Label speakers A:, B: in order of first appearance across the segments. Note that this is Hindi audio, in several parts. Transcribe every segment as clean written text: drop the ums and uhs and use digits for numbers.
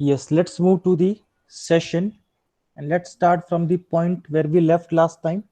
A: Yes, let's move to the session and let's start from the point where we left last time.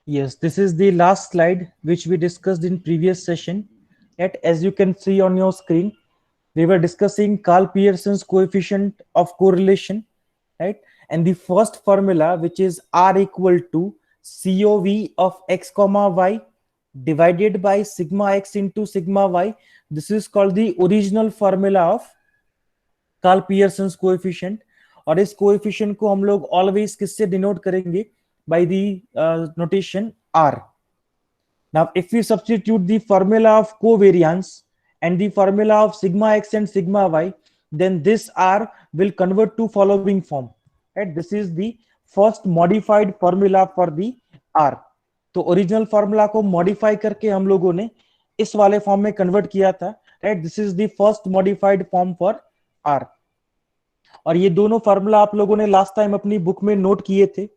A: Yes, this is the last slide which we discussed in previous session. Yet, as you can see on your screen, we were discussing Carl Pearson's coefficient of correlation, right? And the first formula, which is R equal to COV of x comma y divided by sigma x into sigma y. This is called the original formula of Karl Pearson's coefficient. और इस कोएफिशिएंट को हम लोग ऑलवेज किससे डिनोट करेंगे? By the notation R. Now if we substitute the formula of covariance and the formula of sigma x and sigma y, then this R will convert to following form, right? This is the first modified formula for the R. तो ओरिजिनल फॉर्मूला को मॉडिफाई करके हम लोगों ने इस वाले फॉर्म में कन्वर्ट किया था, right? This is the first modified form for R. और ये दोनों फार्मूला आप लोगों ने लास्ट टाइम अपनी बुक में नोट किए थे.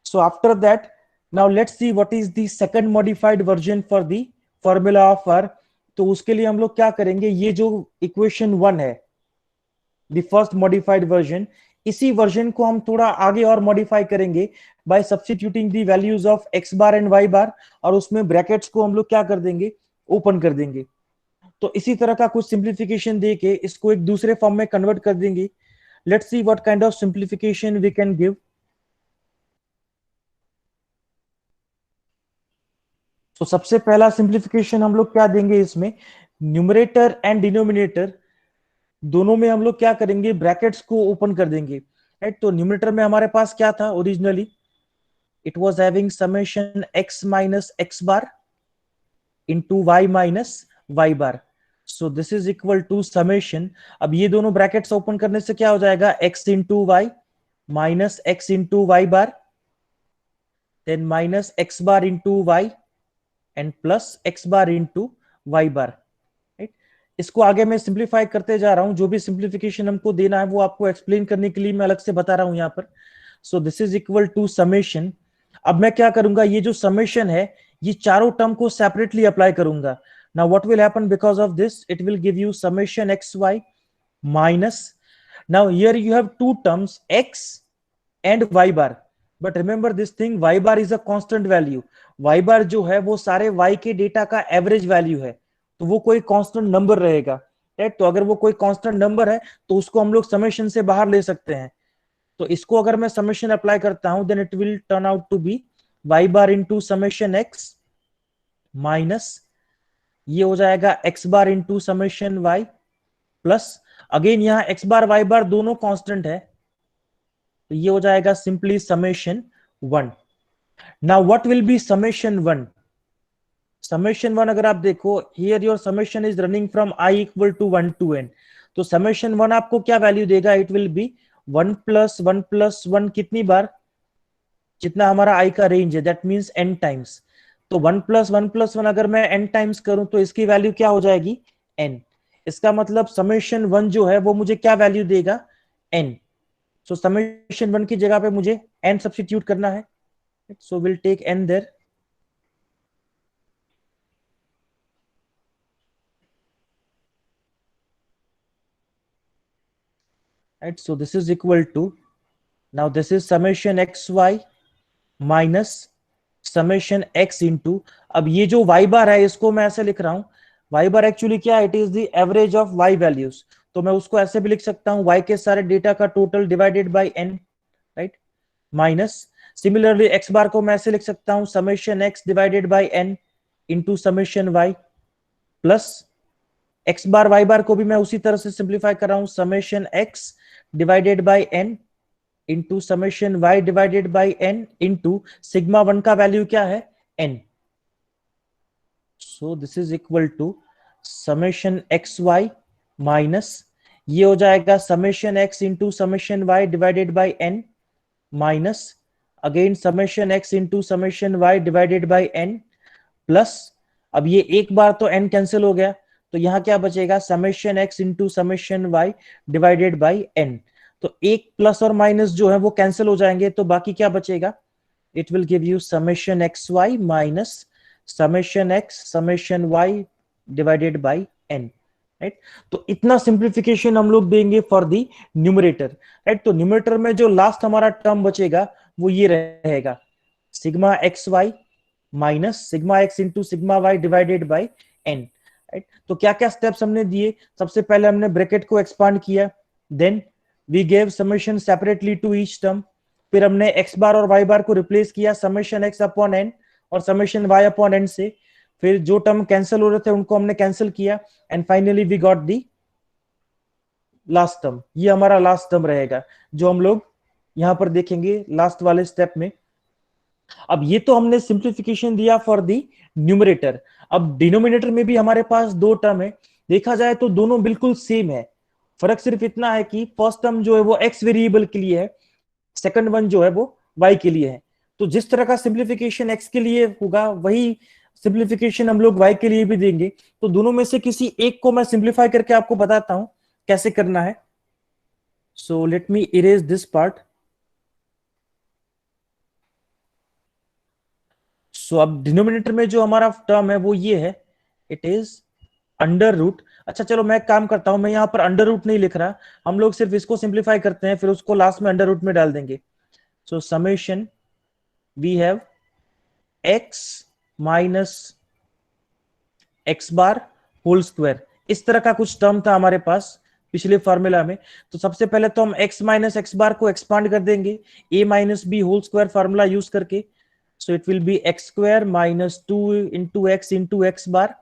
A: So after that, now let's see what is the second modified version for the formula of R. तो उसके लिए हम लोग क्या करेंगे? ये जो इक्वेशन 1 है, द फर्स्ट मॉडिफाइड वर्जन, इसी वर्जन को हम थोड़ा आगे और मॉडिफाई करेंगे bye substituting the values of x bar and y बार, और उसमें ब्रैकेट्स को हम लोग क्या कर देंगे? ओपन कर देंगे. तो इसी तरह का कुछ सिंप्लीफिकेशन देके इसको एक दूसरे फॉर्म में कन्वर्ट कर देंगे. Let's see what kind of simplification we can give. तो सबसे पहला सिंप्लीफिकेशन हम लोग क्या देंगे? इसमें न्यूमरेटर एंड डिनोमिनेटर दोनों में हम लोग क्या करेंगे? ब्रैकेट्स को ओपन कर देंगे, राइट? तो न्यूमरेटर में हमारे पास क्या था originally? It was having summation x minus x bar into y minus y bar. So this is equal to summation. अब ये दोनों ब्रैकेट्स ओपन करने से क्या हो जाएगा? x into y minus x into y bar, then minus x bar into y and plus x bar into y bar, right? इसको आगे मैं सिंप्लीफाई करते जा रहा हूं. जो भी सिंप्लीफिकेशन हमको देना है वो आपको एक्सप्लेन करने के लिए मैं अलग से बता रहा हूं यहां पर. So this is equal to summation. अब मैं क्या करूंगा? ये जो समेशन है, ये चारों टर्म को सेपरेटली अप्लाई करूंगा. Now what will happen because of this? It will give you summation xy minus, now here you have two terms x and y bar, but remember this thing, y bar is a constant value. y bar जो है वो सारे y के डेटा का एवरेज वैल्यू है, तो वो कोई कांस्टेंट नंबर रहेगा, राइट? तो अगर वो कोई कांस्टेंट नंबर है तो उसको हम लोग समेशन से बाहर ले सकते हैं. तो इसको अगर मैं समेशन अप्लाई करता हूं, then it will turn out to be y bar into summation x minus ये हो जाएगा x bar into summation y plus, again यहां x बार y बार दोनों कांस्टेंट है, तो ये हो जाएगा simply summation 1. Now what will be summation 1? Summation 1 अगर आप देखो, here your summation is running from i equal to 1 to n. तो समेशन 1 आपको क्या वैल्यू देगा? इट विल बी 1 प्लस 1 कितनी बार? जितना हमारा i का रेंज है, दैट मींस n टाइम्स. तो 1 प्लस 1 अगर मैं n टाइम्स करूं तो इसकी वैल्यू क्या हो जाएगी? n. इसका मतलब समेशन 1 जो है वो मुझे क्या वैल्यू देगा? n. सो समेशन 1 की जगह पे मुझे n सब्स्टिट्यूट करना है, so will take n there. Right, so this is equal to, now this is summation xy minus summation x into, अब ये जो y बार है इसको मैं ऐसे लिख रहा हूं, y बार एक्चुअली क्या है? It is the average of y values. तो मैं उसको ऐसे भी लिख सकता हूं, y के सारे डेटा का total divided by n, right? Minus, similarly x bar को मैं ऐसे लिख सकता हूं summation x divided by n into summation y, plus x bar y bar को भी मैं उसी तरह से सिंप्लीफाई कर रहा हूं summation x divided by n into summation y divided by n into sigma one का वैल्यू क्या है n. So this is equal to summation x y minus ये हो जाएगा summation x into summation y divided by n minus again summation x into summation y divided by n plus अब ये एक बार तो एन कैंसिल हो गया तो यहां क्या बचेगा summation x into summation y divided by n. तो एक प्लस और माइनस जो है वो कैंसिल हो जाएंगे तो बाकी क्या बचेगा it will give you summation x y minus summation x summation y divided by n, right. तो इतना सिंप्लीफिकेशन हम लोग देंगे फॉर दी न्यूमरेटर, राइट। तो न्यूमरेटर में जो लास्ट हमारा टर्म बचेगा वो ये रहेगा sigma x y minus sigma x into sigma y divided by n, right. तो क्या क्या स्टेप्स हमने दिए, सबसे पहले हमने ब्रैकेट को एक्सपांड किया, then we gave summation separately to each term, फिर हमने एक्स बार और वाई बार को रिप्लेस किया समेशन एक्स अपॉन एन और समेशन वाई अपॉन एन से, फिर जो टर्म कैंसिल हो रहे थे उनको हमने कैंसिल किया and finally we got the last term. ये हमारा लास्ट टर्म रहेगा जो हम लोग यहां पर देखेंगे लास्ट वाले स्टेप में। अब ये तो हमने सिंप्लीफिकेशन दिया फॉर दी न्यूमरेटर। अब डिनोमिनेटर में भी हमारे पास दो टर्म है, देखा जाए तो दोनों बिल्कुल सेम है, फर्क सिर्फ इतना है कि फर्स्ट टर्म जो है वो एक्स वेरिएबल के लिए है, सेकंड वन जो है वो वाई के लिए है। तो जिस तरह का सिंप्लीफिकेशन एक्स के लिए होगा वही सिंप्लीफिकेशन हम लोग वाई के लिए भी देंगे। तो दोनों में से किसी एक को मैं सिंप्लीफाई करके आपको बताता हूं कैसे करना है। So let me erase this part. So अब डिनोमिनेटर में जो हमारा टर्म है वो ये है, इट इज अंडर रूट। अच्छा चलो मैं एक काम करता हूं, मैं यहां पर अंडर रूट नहीं लिख रहा, हम लोग सिर्फ इसको सिंप्लीफाई करते हैं फिर उसको लास्ट में अंडर रूट में डाल देंगे। So summation we have x minus x bar whole square, इस तरह का कुछ टर्म था हमारे पास पिछले फॉर्मूला में। तो सबसे पहले तो हम x माइनस एक्स बार को एक्सपांड कर देंगे a minus b whole square formula use करके। So it will be x square minus two into x bar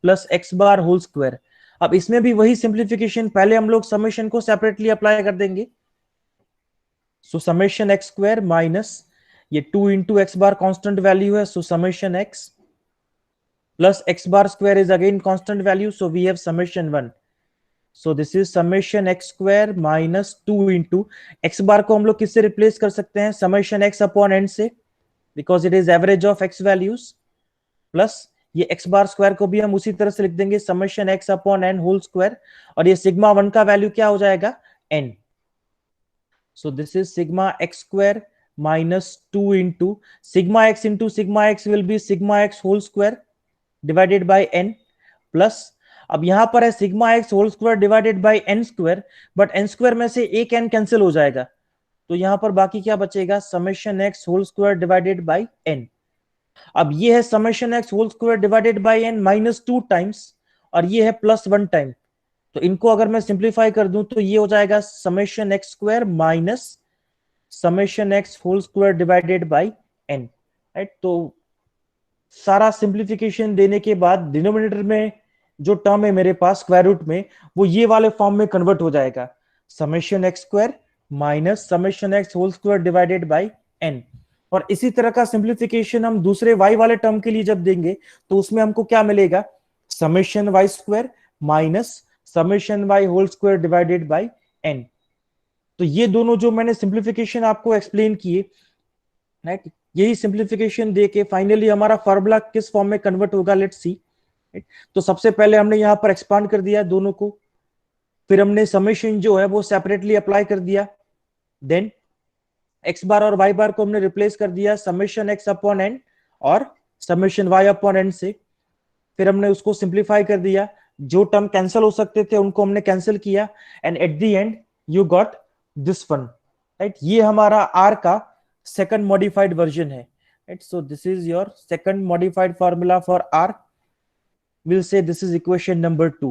A: plus x bar whole square. अब इसमें भी वही सिंप्लीफिकेशन, पहले हम लोग समेशन को सेपरेटली अप्लाई कर देंगे। So summation x square minus ये to into x bar constant value है, सो summation x plus x bar square is again constant value, so we have summation 1. So this is summation x square minus 2 into x bar को हम लोग किससे रिप्लेस कर सकते हैं summation x upon n से, because it is average of x values, plus ये x bar square को भी हम उसी तरह से लिख देंगे summation x upon n whole square, और ये sigma 1 का वैल्यू क्या हो जाएगा n. So this is sigma x square minus 2 into sigma x will be sigma x whole square divided by n plus अब यहां पर है sigma x whole square divided by n square, but n square में से एक एन कैंसिल हो जाएगा तो यहां पर बाकी क्या बचेगा summation x whole square divided by n. अब ये है summation x whole square divided by n minus two times और ये है प्लस वन टाइम, तो इनको अगर मैं सिंप्लीफाई कर दूं तो ये हो जाएगा summation x square minus summation x whole square divided by n, right. तो सारा सिंप्लीफिकेशन देने के बाद डिनोमिनेटर में जो टर्म है मेरे पास स्क्वायर रूट में वो ये वाले फॉर्म में कन्वर्ट हो जाएगा summation x square minus summation x whole square divided by n. और इसी तरह का सिंप्लीफिकेशन हम दूसरे y वाले टर्म के लिए जब देंगे तो उसमें हमको क्या मिलेगा summation y square minus summation y whole square divided by n. तो ये दोनों जो मैंने सिंप्लीफिकेशन आपको एक्सप्लेन किए, राइट, यही सिंप्लीफिकेशन देके फाइनली हमारा फॉर्मूला किस फॉर्म में कन्वर्ट होगा लेट्स सी। तो सबसे पहले हमने यहां पर एक्सपांड कर दिया दोनों को, फिर हमने समेशन जो है वो सेपरेटली अप्लाई कर दिया, देन एक्स बार और वाई बार को हमने रिप्लेस कर दिया समेशन एक्स अपॉन एन और समेशन वाई अपॉन एन से, फिर हमने उसको सिंप्लीफाई कर दिया, जो टर्म कैंसिल हो सकते थे उनको हमने कैंसिल किया and at the end you got this one, right. ये हमारा आर का second modified version है, right? So this is your second modified formula for R. We'll say this is equation number 2.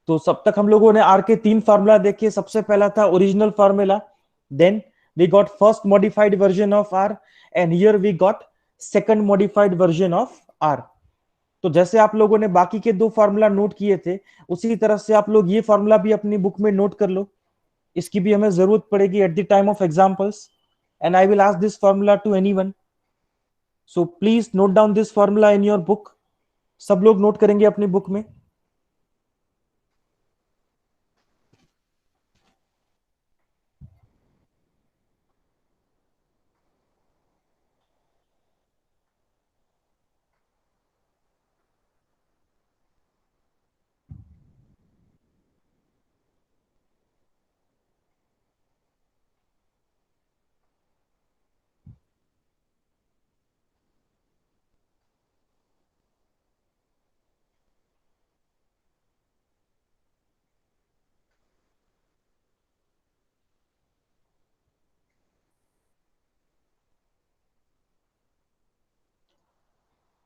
A: तो सब तक हम लोगों ने आर के तीन फार्मूला देखे। सबसे पहला था original formula, then we got first modified version of R, and here we got second modified version of are. तो जैसे आप लोगों ने बाकी के दो फार्मूला नोट किए थे, उसी तरह से आप लोग ये फार्मूला भी अपनी बुक में नोट कर लो। इसकी भी हमें जरूरत पड़ेगी at the time of examples, and I will ask this formula to anyone, so please note down this formula in your book. सब लोग नोट करेंगे अपनी बुक में।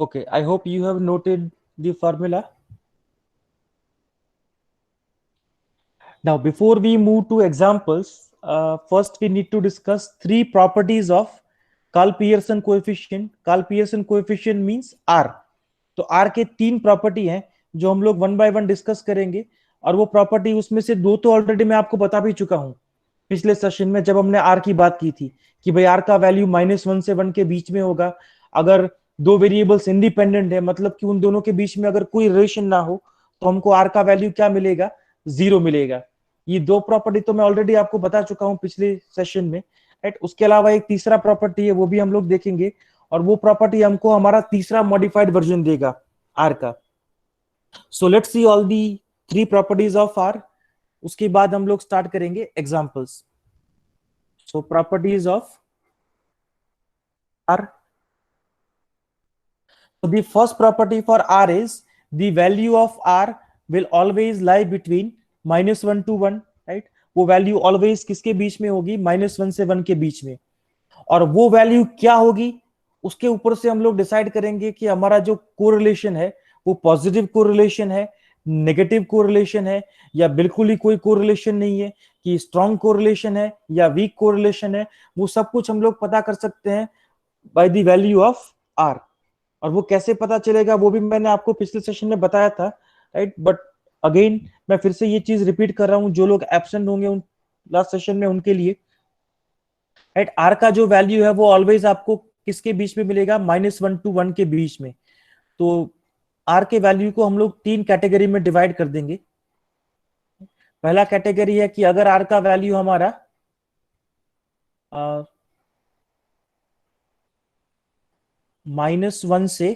A: Okay, I hope you have noted the formula. Now, before we move to examples, first we need to discuss three properties of Karl-Pearson coefficient. Karl-Pearson coefficient means R. तो R के तीन प्रॉपर्टी हैं जो हम लोग वन बाय वन डिस्कस करेंगे, और वो प्रॉपर्टी उसमें से दो तो ऑलरेडी मैं आपको बता भी चुका हूं पिछले सेशन में, जब हमने R की बात की थी कि भाई R का वैल्यू -1 से 1 के बीच में होगा। अगर दो वेरिएबल्स इंडिपेंडेंट है, मतलब कि उन दोनों के बीच में अगर कोई रिलेशन ना हो, तो हमको R का वैल्यू क्या मिलेगा? 0 मिलेगा। ये दो प्रॉपर्टी तो मैं ऑलरेडी आपको बता चुका हूं पिछले सेशन में, राइट। उसके अलावा एक तीसरा प्रॉपर्टी है, वो भी हम लोग देखेंगे, और वो प्रॉपर्टी हमको हमारा तीसरा मॉडिफाइड वर्जन देगा आर का। So let's see all the three properties of R. उसके बाद हम लोग स्टार्ट करेंगे examples. So properties of R. So the first property for R is the value of R will always lie between -1 to 1, right? वो वैल्यू ऑलवेज किसके बीच में होगी? -1 से 1 के बीच में। और वो वैल्यू क्या होगी, उसके ऊपर से हम लोग डिसाइड करेंगे कि हमारा जो कोरिलेशन है वो पॉजिटिव कोरिलेशन है, नेगेटिव कोरिलेशन है, या बिल्कुल ही कोई कोरिलेशन नहीं है, कि स्ट्रॉन्ग कोरिलेशन है या वीक कोरिलेशन है। वो सब कुछ हम लोग पता कर सकते हैं by the value of R. और वो कैसे पता चलेगा वो भी मैंने आपको पिछले सेशन में बताया था, राइट। बट अगेन मैं फिर से ये चीज रिपीट कर रहा हूं, जो लोग एब्सेंट होंगे उन लास्ट सेशन में उनके लिए, राइट। आर का जो वैल्यू है वो ऑलवेज आपको किसके बीच में मिलेगा? -1 to 1 के बीच में। तो आर के वैल्यू को हम लोग तीन कैटेगरी में डिवाइड कर देंगे। पहला कैटेगरी है कि अगर आर का वैल्यू हमारा -1 से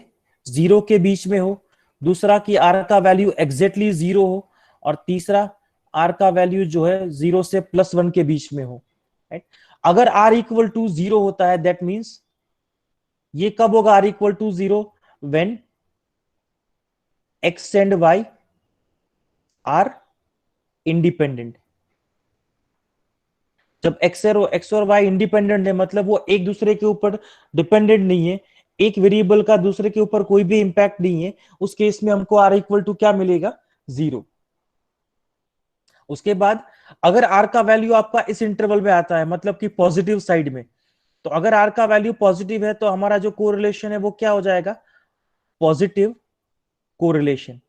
A: 0 के बीच में हो, दूसरा कि आर का वैल्यू एग्जैक्टली 0 हो, और तीसरा आर का वैल्यू जो है 0 से +1 के बीच में हो, राइट। अगर आर इक्वल टू 0 होता है, दैट मीन्स ये कब होगा? R equal to 0 when x and y are independent. जब एक्स और वाई इंडिपेंडेंट है, मतलब वो एक दूसरे के ऊपर डिपेंडेंट नहीं है, एक वेरिएबल का दूसरे के ऊपर कोई भी इंपैक्ट नहीं है, उस केस में हमको आर इक्वल टू क्या मिलेगा? 0। उसके बाद अगर आर का वैल्यू आपका इस इंटरवल में आता है, मतलब कि पॉजिटिव साइड में, तो अगर आर का वैल्यू पॉजिटिव है तो हमारा जो कोरिलेशन है वो क्या हो जाएगा? Positive correlation.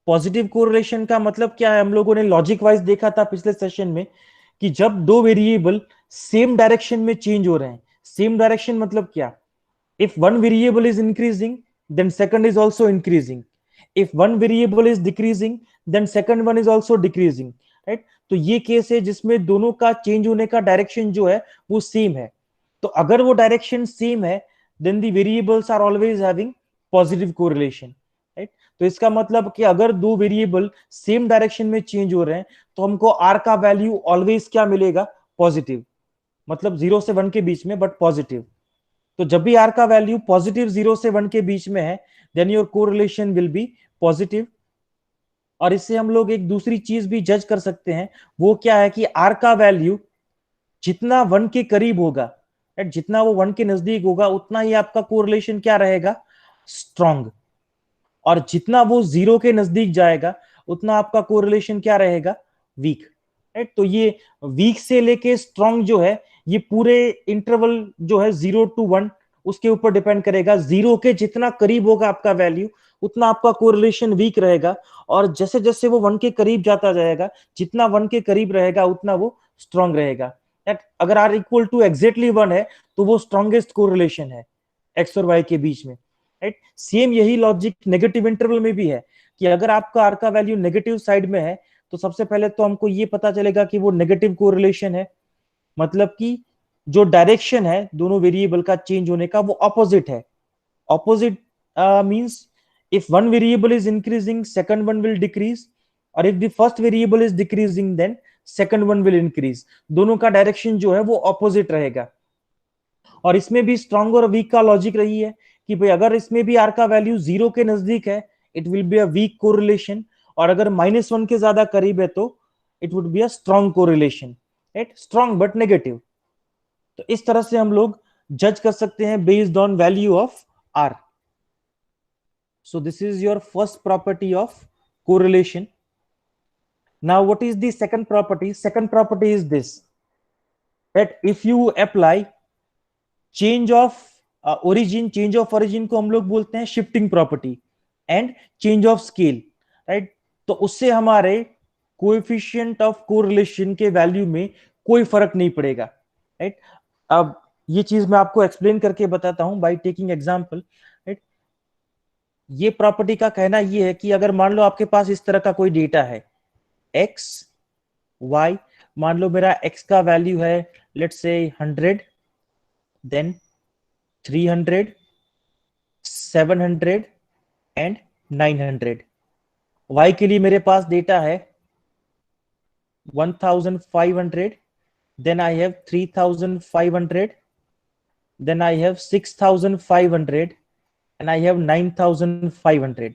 A: पॉजिटिव कोरिलेशन का मतलब क्या है? हम लोगों ने लॉजिक वाइज देखा था पिछले सेशन में कि जब दो वेरिएबल सेम डायरेक्शन में चेंज हो रहे हैं, सेम डायरेक्शन मतलब क्या? If one variable is increasing, then second is also increasing. If one variable is decreasing, then second one is also decreasing, right. तो ये केस है जिसमें दोनों का चेंज होने का डायरेक्शन जो है वो सेम है। तो अगर वो डायरेक्शन सेम है, then the variables are always having positive correlation, right. तो इसका मतलब कि अगर दो वेरिएबल सेम डायरेक्शन में चेंज हो रहे हैं, तो हमको आर का वैल्यू ऑलवेज क्या मिलेगा? पॉजिटिव, मतलब 0 से 1 के बीच में, बट पॉजिटिव। तो जब भी आर का वैल्यू पॉजिटिव 0 से 1 के बीच में है, then your correlation will be positive. और इससे हम लोग एक दूसरी चीज भी जज कर सकते हैं, वो क्या है कि आर का वैल्यू जितना 1 के करीब होगा, जितना वो 1 के नजदीक होगा, उतना ही आपका कोरिलेशन क्या रहेगा? स्ट्रॉन्ग। और जितना वो 0 के नजदीक जाएगा, उतना आपका कोरिलेशन क्या रहेगा, वीक, राइट। तो ये वीक से लेके स्ट्रॉन्ग जो है ये पूरे इंटरवल जो है 0 to 1 उसके ऊपर डिपेंड करेगा। 0 के जितना करीब होगा आपका वैल्यू उतना आपका कोरिलेशन वीक रहेगा, और जैसे जैसे वो 1 के करीब जाता जाएगा, जितना 1 के करीब रहेगा उतना वो स्ट्रॉन्ग रहेगा। अगर आर इक्वल टू एग्जैक्टली 1 है तो वो स्ट्रॉन्गेस्ट कोरिलेशन है एक्स और वाई के बीच में, राइट। सेम यही लॉजिक नेगेटिव इंटरवल में भी है कि अगर आपका आर का वैल्यू नेगेटिव साइड में है तो सबसे पहले तो हमको ये पता चलेगा कि वो नेगेटिव कोरिलेशन है, मतलब कि जो डायरेक्शन है दोनों वेरिएबल का चेंज होने का वो ऑपोजिट है। Opposite means if one variable is increasing second one will decrease, or if the first variable is decreasing then second one will increase। दोनों का डायरेक्शन जो है वो ऑपोजिट रहेगा। और इसमें भी स्ट्रॉन्ग और वीक का लॉजिक रही है कि भाई अगर इसमें भी आर का वैल्यू 0 के नजदीक है it will be a weak correlation, और अगर -1 के ज्यादा करीब है तो it would be a strong correlation, right, strong but negative. तो इस तरह से हम लोग जज कर सकते हैं based on value of R. So this is your first property of correlation. Now what is the second property? Second property is this, that if you apply change of origin, change of origin को हम लोग बोलते हैं shifting property, and change of scale, right? तो उससे हमारे coefficient of correlation के वैल्यू में कोई फर्क नहीं पड़ेगा, right? अब ये चीज मैं आपको एक्सप्लेन करके बताता हूं बाय टेकिंग एग्जांपल। ये प्रॉपर्टी का कहना ये है कि अगर मान लो आपके पास इस तरह का कोई डेटा है x y, मान लो मेरा x का वैल्यू है let's say 100, then 300, 700 and 900। y के लिए मेरे पास डेटा है 1500, then I have 3500, then I have 6500 and I have 9500,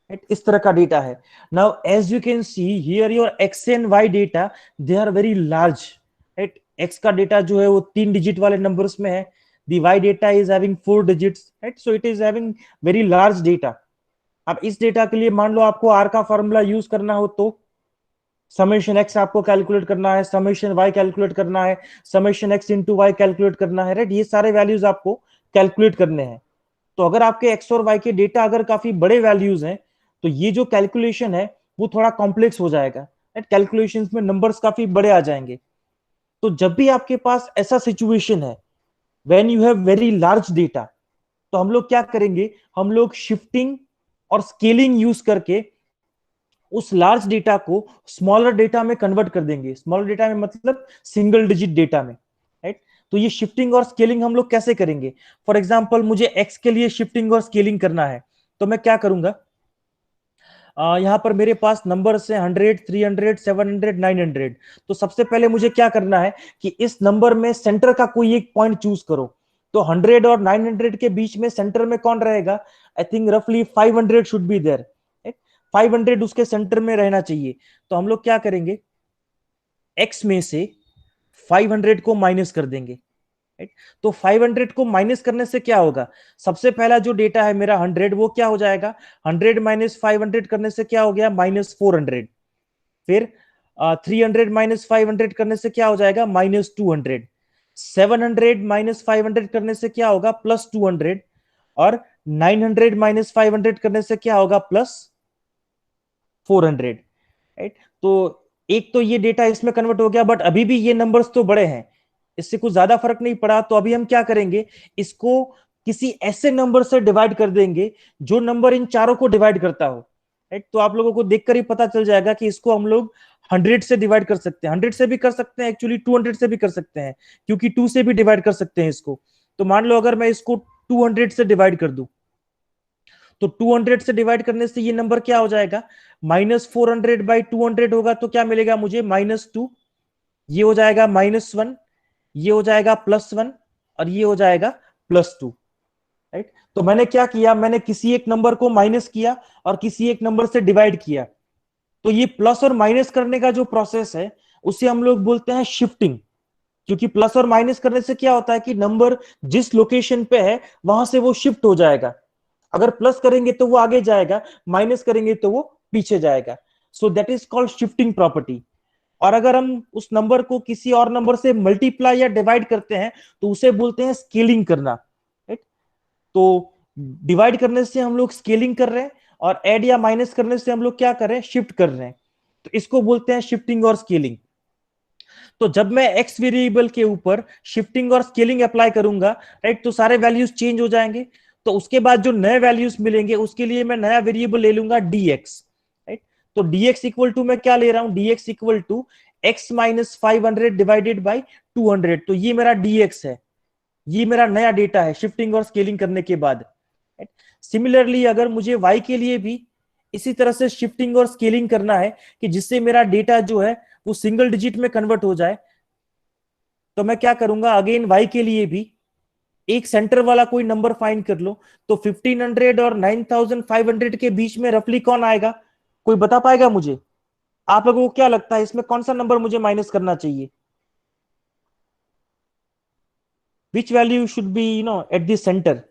A: right? इस तरह का डेटा है। Now as you can see here your x and y data they are very large, right? x का डेटा जो है वो 3 डिजिट वाले नंबर्स में है, the y data is having 4 digits, right? So it is having very large data। अब इस डेटा के लिए मान लो आपको r का फॉर्मूला यूज करना हो तो समेशन x आपको कैलकुलेट करना है, समेशन y कैलकुलेट करना है, समेशन x इंटू वाई कैलकुलेट करना है, राइट। ये सारे वैल्यूज आपको कैलकुलेट करने हैं। तो अगर आपके एक्स और वाई के डेटा अगर काफी बड़े वैल्यूज हैं तो ये जो कैलकुलेशन है वो थोड़ा कॉम्प्लेक्स हो जाएगा, कैलकुलेशंस में नंबर्स काफी बड़े आ जाएंगे। तो जब भी आपके पास ऐसा सिचुएशन है when you have very large data, तो हम लोग क्या करेंगे, हम लोग शिफ्टिंग और स्केलिंग यूज करके उस लार्ज डेटा को स्मॉलर डेटा में कन्वर्ट कर देंगे। स्मॉलर डेटा में मतलब सिंगल डिजिट डेटा में, राइट। तो ये शिफ्टिंग और स्केलिंग हम लोग कैसे करेंगे? फॉर एग्जांपल मुझे एक्स के लिए शिफ्टिंग और स्केलिंग करना है तो मैं क्या करूंगा, यहां पर मेरे पास नंबर है 100, 300, 700, 900। तो सबसे पहले मुझे क्या करना है कि इस नंबर में सेंटर का कोई एक पॉइंट चूज करो। तो 100 और 900 के बीच में सेंटर में कौन रहेगा? आई थिंक रफली 500 शुड बी देयर, 500 उसके सेंटर में रहना चाहिए। तो हम लोग क्या करेंगे, x में से 500 को माइनस कर देंगे, राइट। तो 500 को माइनस करने से क्या होगा, सबसे पहला जो डेटा है मेरा 100 वो क्या हो जाएगा, 100 माइनस 500 करने से क्या हो गया, -400। फिर 300 माइनस 500 करने से क्या हो जाएगा, -200। 700 माइनस 500 करने से क्या होगा, +200। और 900 माइनस 500 करने से क्या होगा, +400, राइट। तो एक तो ये डेटा इसमें कन्वर्ट हो गया, बट अभी भी ये नंबर्स तो बड़े हैं, इससे कुछ ज्यादा फर्क नहीं पड़ा। तो अभी हम क्या करेंगे, इसको किसी ऐसे नंबर से डिवाइड कर देंगे जो नंबर इन चारों को डिवाइड करता हो, राइट। तो आप लोगों को देखकर ही पता चल जाएगा कि इसको हम लोग 100 से डिवाइड कर सकते हैं, 100 से भी कर सकते हैं, एक्चुअली 200 से भी कर सकते हैं, क्योंकि 2 से भी डिवाइड कर सकते हैं इसको। तो मान लो अगर मैं इसको 200 से डिवाइड कर दूं तो 200 से डिवाइड करने से ये नंबर क्या हो जाएगा, -400/200 होगा। तो क्या मिलेगा मुझे, -2, ये हो जाएगा -1, ये हो जाएगा +1, और ये हो जाएगा +2, राइट। तो मैंने क्या किया, मैंने किसी एक नंबर को माइनस किया और किसी एक नंबर से डिवाइड किया। तो ये प्लस और माइनस करने का जो प्रोसेस है उसे हम लोग बोलते हैं शिफ्टिंग। क्योंकि प्लस और माइनस करने से क्या होता है कि नंबर जिस लोकेशन पे है वहां से वो शिफ्ट हो जाएगा। अगर प्लस करेंगे तो वो आगे जाएगा, माइनस करेंगे तो वो पीछे जाएगा। So that is called shifting property. और अगर हम उस नंबर को किसी और नंबर से मल्टीप्लाई या डिवाइड करते हैं तो उसे बोलते हैं स्केलिंग करना, राइट। तो डिवाइड करने से हम लोग स्केलिंग कर रहे हैं और ऐड या माइनस करने से हम लोग क्या कर रहे हैं, शिफ्ट कर रहे हैं। तो इसको बोलते हैं शिफ्टिंग और स्केलिंग। तो जब मैं एक्स वेरिएबल के ऊपर शिफ्टिंग और स्केलिंग अप्लाई करूंगा, राइट, तो सारे वैल्यूज चेंज हो जाएंगे। तो उसके बाद जो नए वैल्यूज मिलेंगे उसके लिए मैं नया वेरिएबल ले लूंगा dx, राइट। तो dx इक्वल टू मैं क्या ले रहा हूं, dx equal to x minus 500 divided by 200। तो ये मेरा dx है, ये मेरा नया डेटा है शिफ्टिंग और स्केलिंग करने के बाद। सिमिलरली अगर मुझे y के लिए भी इसी तरह से शिफ्टिंग और स्केलिंग करना है कि जिससे मेरा डेटा जो है वो सिंगल डिजिट में कन्वर्ट हो जाए, तो मैं क्या करूंगा, अगेन y के लिए भी एक सेंटर वाला कोई नंबर फाइंड कर लो। तो 1500 और 9500 के बीच में रफली कौन आएगा, कोई बता पाएगा मुझे? आप लोगों को क्या लगता है इसमें कौन सा नंबर मुझे माइनस करना चाहिए? Which value should be at the centre?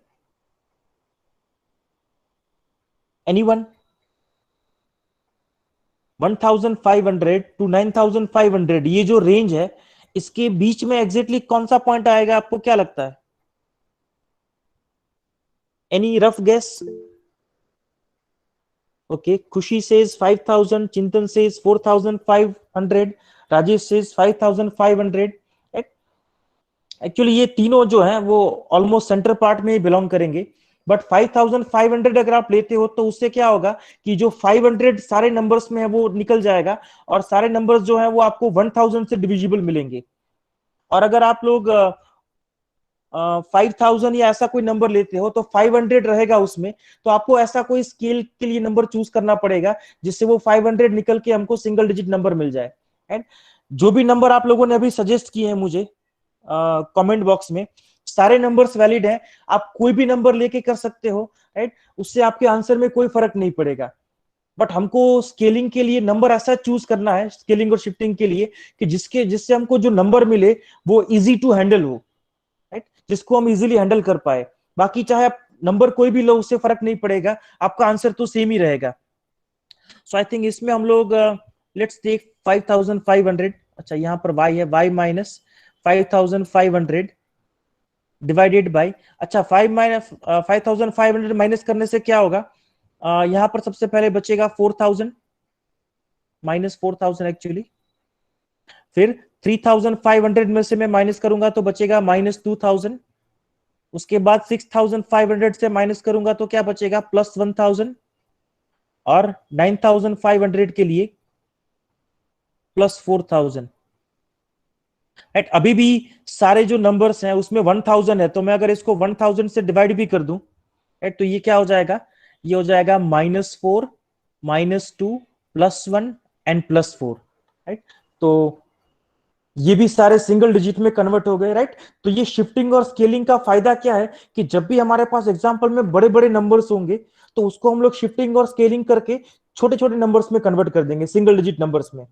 A: Anyone? 1500 to 9500 ये जो रेंज है, इसके बीच में एग्जैक्टली कौन सा पॉइंट आएगा, आपको क्या लगता है? Any rough guess? Okay, Khushi says 5000, Chintan says 4500, Rajesh says 5500। Actually ये तीनों जो हैं वो ऑलमोस्ट सेंटर पार्ट में ही बिलोंग करेंगे। बट 5500 अगर आप लेते हो तो उससे क्या होगा कि जो 500 सारे नंबर्स में है वो निकल जाएगा और सारे नंबर्स जो है वो आपको 1000 से डिविजिबल मिलेंगे। और अगर आप लोग 5000 या ऐसा कोई नंबर लेते हो तो 500 रहेगा उसमें, तो आपको ऐसा कोई स्केल के लिए नंबर चूज करना पड़ेगा जिससे वो 500 निकल के हमको सिंगल डिजिट नंबर मिल जाए। एंड जो भी नंबर आप लोगों ने अभी सजेस्ट किए हैं मुझे कमेंट बॉक्स में, सारे नंबर्स वैलिड हैं। आप कोई भी नंबर लेके कर सकते हो, राइट, उससे आपके आंसर में कोई फर्क नहीं पड़ेगा। बट हमको स्केलिंग के लिए नंबर ऐसा चूज करना है, स्केलिंग और शिफ्टिंग के लिए, कि जिससे हमको जो नंबर मिले वो इजी टू हैंडल हो, राइट, जिसको हम इजीली हैंडल कर पाए। बाकी चाहे आप नंबर कोई भी लो उससे फर्क नहीं पड़ेगा, आपका आंसर तो सेम ही रहेगा। सो आई थिंक इसमें हम लोग लेट्स टेक 5500। अच्छा, यहाँ पर y है, y माइनस 5500 डिवाइडेड बाई, अच्छा 5500 माइनस करने से क्या होगा, यहां पर सबसे पहले बचेगा 4000, माइनस 4000 एक्चुअली। फिर 3500 में से मैं माइनस करूंगा तो बचेगा माइनस 2000। उसके बाद 6500 से माइनस करूंगा तो क्या बचेगा, प्लस 1000। और 9500 के लिए प्लस 4000। राइट, अभी भी सारे जो नंबर्स हैं उसमें 1000 है, तो मैं अगर इसको 1000 से डिवाइड भी कर दूं, राइट, तो ये क्या हो जाएगा, ये हो जाएगा -4, -2, +1 एंड +4, राइट। तो ये भी सारे सिंगल डिजिट में कन्वर्ट हो गए, राइट। तो ये शिफ्टिंग और स्केलिंग का फायदा क्या है कि जब भी हमारे पास एग्जांपल में बड़े बड़े नंबर्स होंगे तो उसको हम लोग शिफ्टिंग और स्केलिंग करके छोटे छोटे नंबर्स में कन्वर्ट कर देंगे, सिंगल डिजिट नंबर्स में।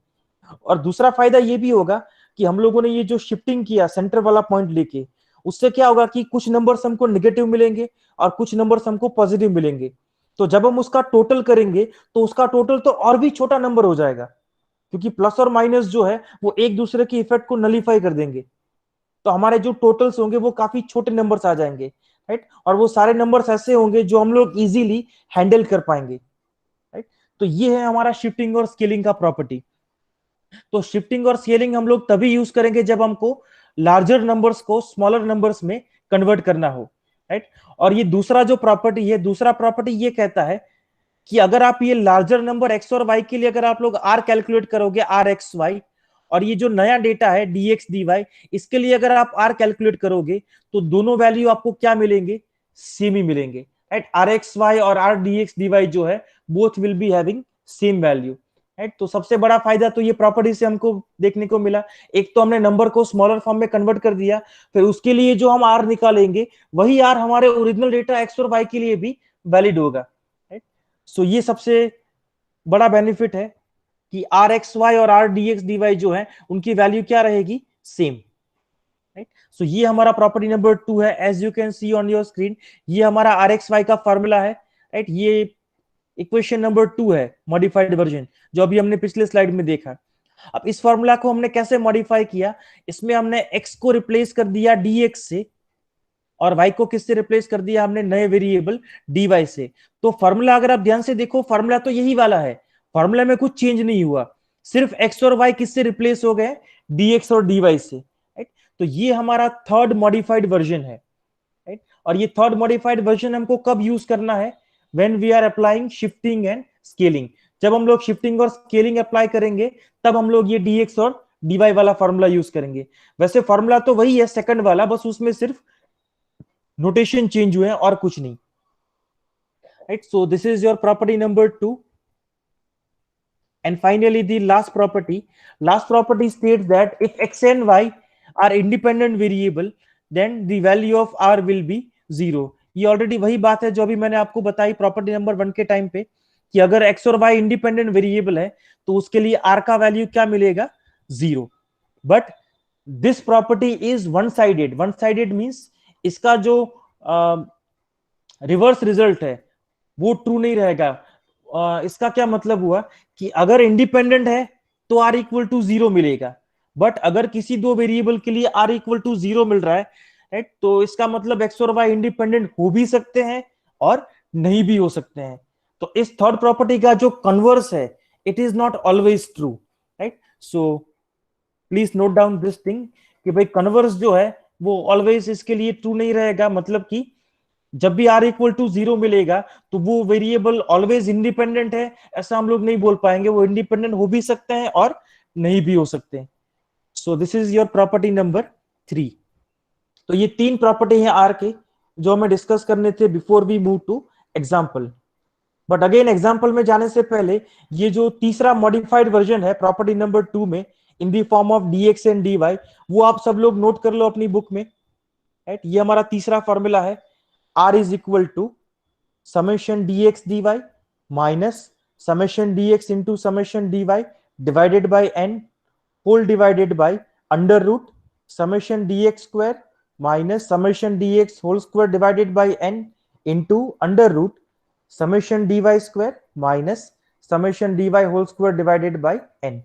A: और दूसरा फायदा ये भी होगा कि हम लोगों ने ये जो शिफ्टिंग किया सेंटर वाला पॉइंट लेके, उससे क्या होगा कि कुछ नंबर्स हमको नेगेटिव मिलेंगे और कुछ नंबर्स हमको पॉजिटिव मिलेंगे। तो जब हम उसका टोटल करेंगे तो उसका टोटल तो और भी छोटा नंबर हो जाएगा, क्योंकि प्लस और माइनस जो है वो एक दूसरे की इफेक्ट को नलीफाई कर देंगे। तो हमारे जो टोटल्स होंगे वो काफी छोटे नंबर्स आ जाएंगे, राइट। और वो सारे नंबर्स ऐसे होंगे जो हम लोग इजीली हैंडल कर पाएंगे, राइट। तो ये है हमारा शिफ्टिंग और स्केलिंग का प्रॉपर्टी। तो शिफ्टिंग और स्केलिंग हम लोग तभी यूज करेंगे जब हमको लार्जर नंबर्स को स्मॉलर नंबर्स में कन्वर्ट करना हो, राइट। और ये दूसरा जो प्रॉपर्टी है, दूसरा प्रॉपर्टी ये कहता है कि अगर आप ये लार्जर नंबर एक्स और वाई के लिए अगर आप लोग आर कैलकुलेट करोगे, आर एक्स वाई, और ये जो नया डेटा है डी एक्स डी वाई, इसके लिए अगर आप आर कैलकुलेट करोगे तो दोनों वैल्यू आपको क्या मिलेंगे, सेम ही मिलेंगे, राइट। आर एक्स वाई और r d x d y जो है both will be having same value, right. तो सबसे बड़ा फायदा तो ये प्रॉपर्टी से हमको देखने को मिला। एक तो हमने नंबर को स्मॉलर फॉर्म में कन्वर्ट कर दिया, फिर उसके लिए जो हम आर निकालेंगे वही आर हमारे ओरिजिनल डेटा एक्स और वाई के लिए भी वैलिड होगा, राइट। सो ये सबसे बड़ा बेनिफिट है कि आर एक्स वाई और r d x d y जो है उनकी वैल्यू क्या रहेगी, सेम, राइट। सो ये हमारा प्रॉपर्टी नंबर 2 है, as you can see on your screen. ये हमारा आर एक्स वाई का फॉर्मूला है, राइट। ये इक्वेशन नंबर 2 है मॉडिफाइड वर्जन, जो अभी हमने पिछले स्लाइड में देखा। अब इस फॉर्मूला को हमने कैसे मॉडिफाई किया, इसमें हमने x को रिप्लेस कर दिया dx से, और y को किससे रिप्लेस कर दिया हमने, नए वेरिएबल dy से। तो फॉर्मूला अगर आप ध्यान से देखो, फॉर्मूला तो यही वाला है, फॉर्मूला में कुछ चेंज नहीं हुआ, सिर्फ x और y किससे रिप्लेस हो गए, dx और dy से, राइट। तो ये हमारा थर्ड मॉडिफाइड वर्जन है, राइट। और ये थर्ड मॉडिफाइड वर्जन हमको कब यूज करना है, when we are applying shifting and scaling. जब हम लोग शिफ्टिंग और स्केलिंग अप्लाई करेंगे तब हम लोग ये dx और dy वाला फॉर्मूला यूज करेंगे। वैसे फॉर्मूला तो वही है सेकंड वाला, बस उसमें सिर्फ नोटेशन चेंज हुए हैं और कुछ नहीं, right. So this is your property number 2। And finally, the last property states that if x and y are independent variable, then the value of r will be 0। ये ऑलरेडी वही बात है जो अभी मैंने आपको बताई प्रॉपर्टी नंबर 1 के टाइम पे, कि अगर x और y इंडिपेंडेंट वेरिएबल है तो उसके लिए r का वैल्यू क्या मिलेगा, 0। But this property is one sided means इसका जो रिवर्स रिजल्ट है वो ट्रू नहीं रहेगा। इसका क्या मतलब हुआ कि अगर इंडिपेंडेंट है तो आर इक्वल टू 0 मिलेगा, बट अगर किसी दो वेरिएबल के लिए आर इक्वल टू 0 मिल रहा है, राइट, तो इसका मतलब एक्स और वाई इंडिपेंडेंट हो भी सकते हैं और नहीं भी हो सकते हैं। तो इस थर्ड प्रॉपर्टी का जो कन्वर्स है, it is not always true, right. So please note down this thing कि भाई कन्वर्स जो है वो ऑलवेज इसके लिए ट्रू नहीं रहेगा, मतलब कि जब भी आर इक्वल टू 0 मिलेगा तो वो वेरिएबल ऑलवेज इंडिपेंडेंट है, ऐसा हम लोग नहीं बोल पाएंगे। वो इंडिपेंडेंट हो भी सकते हैं और नहीं भी हो सकते हैं। सो this is your property number 3। तो ये तीन प्रॉपर्टी है आर के जो हमें डिस्कस करने थे before we move to example. But again example में जाने से पहले ये जो तीसरा मॉडिफाइड वर्जन है प्रॉपर्टी नंबर 2 में, in the form of dx and dy, वो आप सब लोग नोट कर लो अपनी बुक में, राइट। ये हमारा तीसरा फॉर्मूला है, r is equal to summation dx dy minus summation dx into summation dy divided by n whole divided by under root summation dx square minus summation dx whole square divided by n into under root summation dy square minus summation dy whole square divided by n.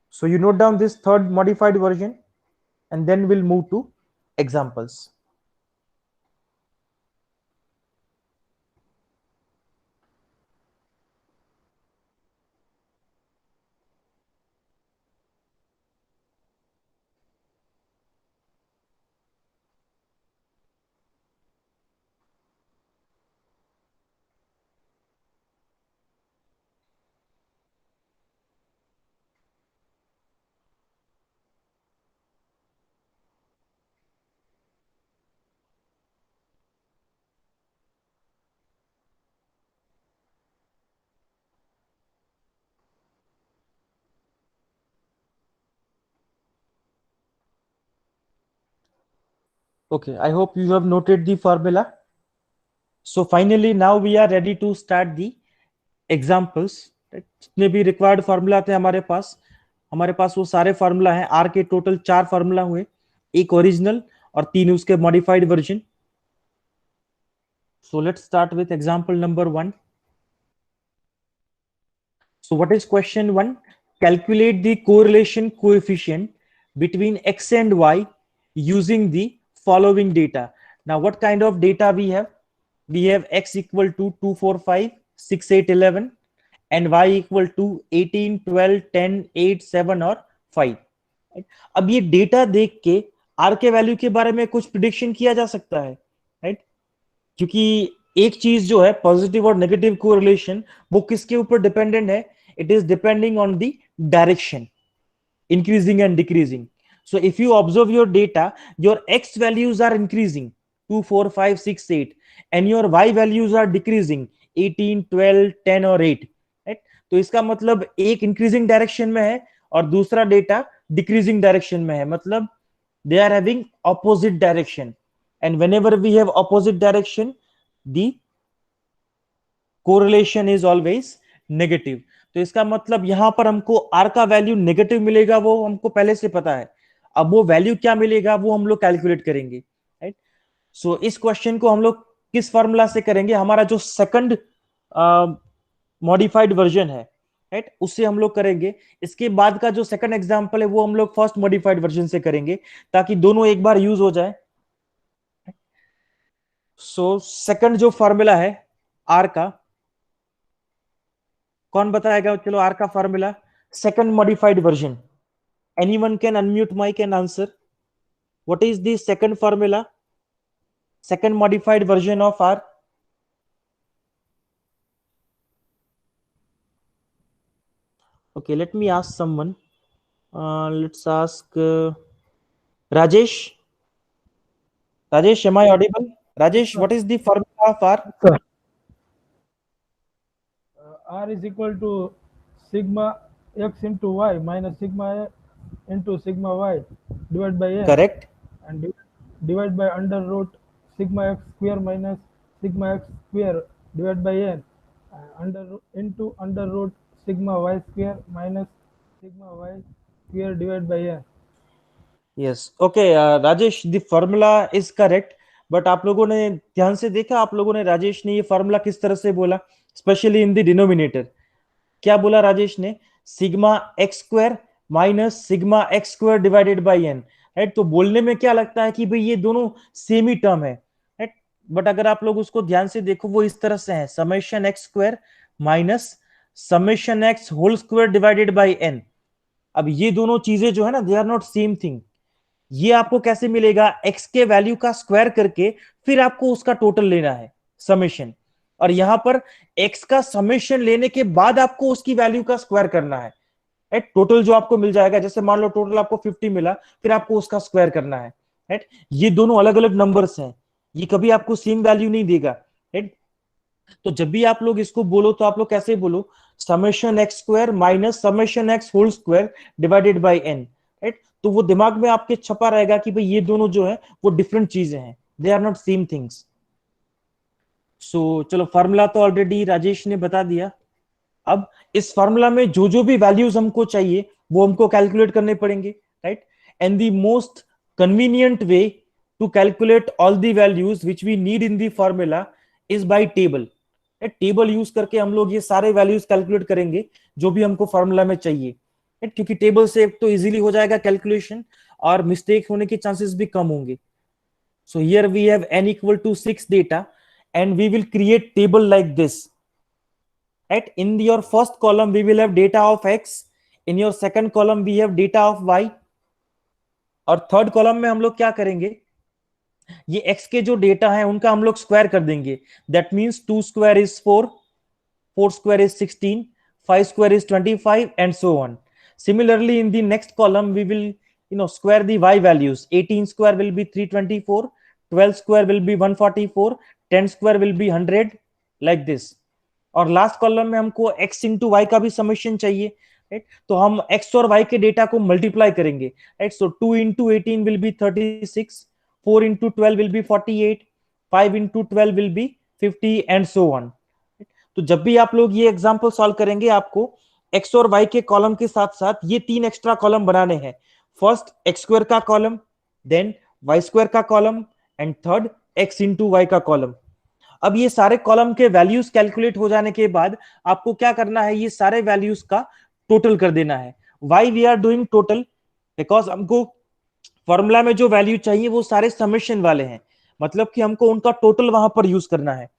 A: So you note down this third modified version and then we'll move to examples. Okay, I hope you have noted the formula. So finally, now we are ready to start the examples. जितने भी रिक्वायर्ड फार्मूला थे हमारे पास वो सारे फार्मूला हैं। आर के टोटल 4 फार्मूला हुए, एक ओरिजिनल और 3 उसके modified version. So let's start with example number 1. So what is question 1? Calculate the correlation coefficient between x and y using the following data. Now what kind of data we have? We have x equal to 2, 4, 5, 6, 8, 11 and y equal to 18, 12, 10, 8, 7 और 5। अब ये डेटा देख के आर के वैल्यू के बारे में कुछ प्रिडिक्शन किया जा सकता है, राइट। क्योंकि एक चीज जो है पॉजिटिव और नेगेटिव कोरिलेशन, वो किसके ऊपर डिपेंडेंट है, it is depending on the direction, increasing and decreasing. So if you observe your data, your x values are increasing 2, 4, 5, 6, 8 and your y values are decreasing 18, 12, 10 और 8, right? तो इसका मतलब एक इंक्रीजिंग डायरेक्शन में है और दूसरा डेटा डिक्रीजिंग डायरेक्शन में है, मतलब they are having opposite direction, and whenever we have opposite direction the correlation is always negative। तो इसका मतलब यहां पर हमको r का वैल्यू नेगेटिव मिलेगा, वो हमको पहले से पता है। अब वो वैल्यू क्या मिलेगा वो हम लोग कैलकुलेट करेंगे, राइट। सो इस क्वेश्चन को हम लोग किस फॉर्मूला से करेंगे, हमारा जो सेकंड मॉडिफाइड वर्जन है, राइट, उससे हम लोग करेंगे। इसके बाद का जो सेकंड एग्जांपल है वो हम लोग फर्स्ट मॉडिफाइड वर्जन से करेंगे, ताकि दोनों एक बार यूज हो जाए। सो सेकंड जो फॉर्मूला है आर का, कौन बताएगा? चलो आर का formula, second modified version. Anyone can unmute mic and answer. What is the second formula, second modified version of r? Okay, let me ask someone. Let's ask Rajesh. Rajesh, am I audible? Rajesh, what is the formula of R?
B: Sir, R is equal to sigma x into y minus sigma into sigma y divided by n,
A: Correct.
B: and divide by under root sigma x square minus sigma x square divided by n, into under root sigma y square minus sigma y square divided by n.
A: Yes. Okay, Rajesh, the formula is correct. But आप लोगों ने ध्यान से देखा, आप लोगों ने राजेश ने ये फॉर्मूला किस तरह से बोला, स्पेशली इन द डिनोमिनेटर? क्या बोला राजेश ने? Sigma x square minus sigma x square divided by n, right. तो बोलने में क्या लगता है कि भाई ये दोनों सेम ही टर्म है, राइट। बट अगर आप लोग उसको ध्यान से देखो, वो इस तरह से है, summation x square minus summation x whole square divided by n. अब ये दोनों चीजें जो है ना, they are not same thing. ये आपको कैसे मिलेगा? एक्स के वैल्यू का स्क्वायर करके फिर आपको उसका टोटल लेना है, समेशन। और यहां पर एक्स का समेशन लेने के बाद आपको उसकी वैल्यू का स्क्वायर करना है, राइट। टोटल जो आपको मिल जाएगा, जैसे मान लो टोटल आपको 50 मिला, फिर आपको उसका स्क्वायर करना है, राइट। ये दोनों अलग अलग नंबर्स हैं, ये कभी आपको सेम वैल्यू नहीं देगा, राइट। तो जब भी आप लोग इसको बोलो तो आप लोग कैसे बोलो? Summation x square minus summation x whole square divided by n, right. तो वो दिमाग में आपके छपा रहेगा कि भाई ये दोनों जो है वो डिफरेंट चीजें हैं, they are not same things. So चलो, फार्मूला तो ऑलरेडी राजेश ने बता दिया। अब इस फार्मूला में जो जो भी वैल्यूज हमको चाहिए वो हमको कैलकुलेट करने पड़ेंगे, right. And the most convenient way to calculate all the values which we need in the formula is by table. Table use करके हम लोग ये सारे वैल्यूज कैलकुलेट करेंगे जो भी हमको फार्मूला में चाहिए, क्योंकि टेबल से एक तो इजीली हो जाएगा कैलकुलेशन, और मिस्टेक होने के चांसेस भी कम होंगे। So here we have n equal to 6 data, and we will create table like this. Right? In your first column, we will have data of x. In your second column, we have data of y. और थर्ड कॉलम में हम लोग क्या करेंगे? ये x के जो डेटा है उनका हम लोग स्क्वायर कर देंगे। That means 2 square is 4, 4 square is 16, 5 square is 25, and so on. Similarly, in the next column, we will square the y values. 18 square will be 324, 12 square will be 144, 10 square will be 100, like this. और लास्ट कॉलम में हमको x इंटू वाई का भी समेशन चाहिए, राइट। तो हम x और y के डेटा को मल्टीप्लाई करेंगे, right. So 2 into 18 will be 36, 4 into 12 will be 48, 5 into 12 will be 50, and so on. तो जब भी आप लोग ये एग्जांपल सॉल्व करेंगे, आपको x और y के कॉलम के साथ साथ ये तीन एक्स्ट्रा कॉलम बनाने हैं। फर्स्ट एक्स स्क्वायर का कॉलम, देन वाई स्क्वायर का column, and third x into y का कॉलम। अब ये सारे कॉलम के वैल्यूज कैलकुलेट हो जाने के बाद आपको क्या करना है? ये सारे वैल्यूज का टोटल कर देना है। Why we are doing total? Because हमको फॉर्मूला में जो वैल्यू चाहिए वो सारे समेशन वाले हैं, मतलब कि हमको उनका टोटल वहां पर यूज करना है।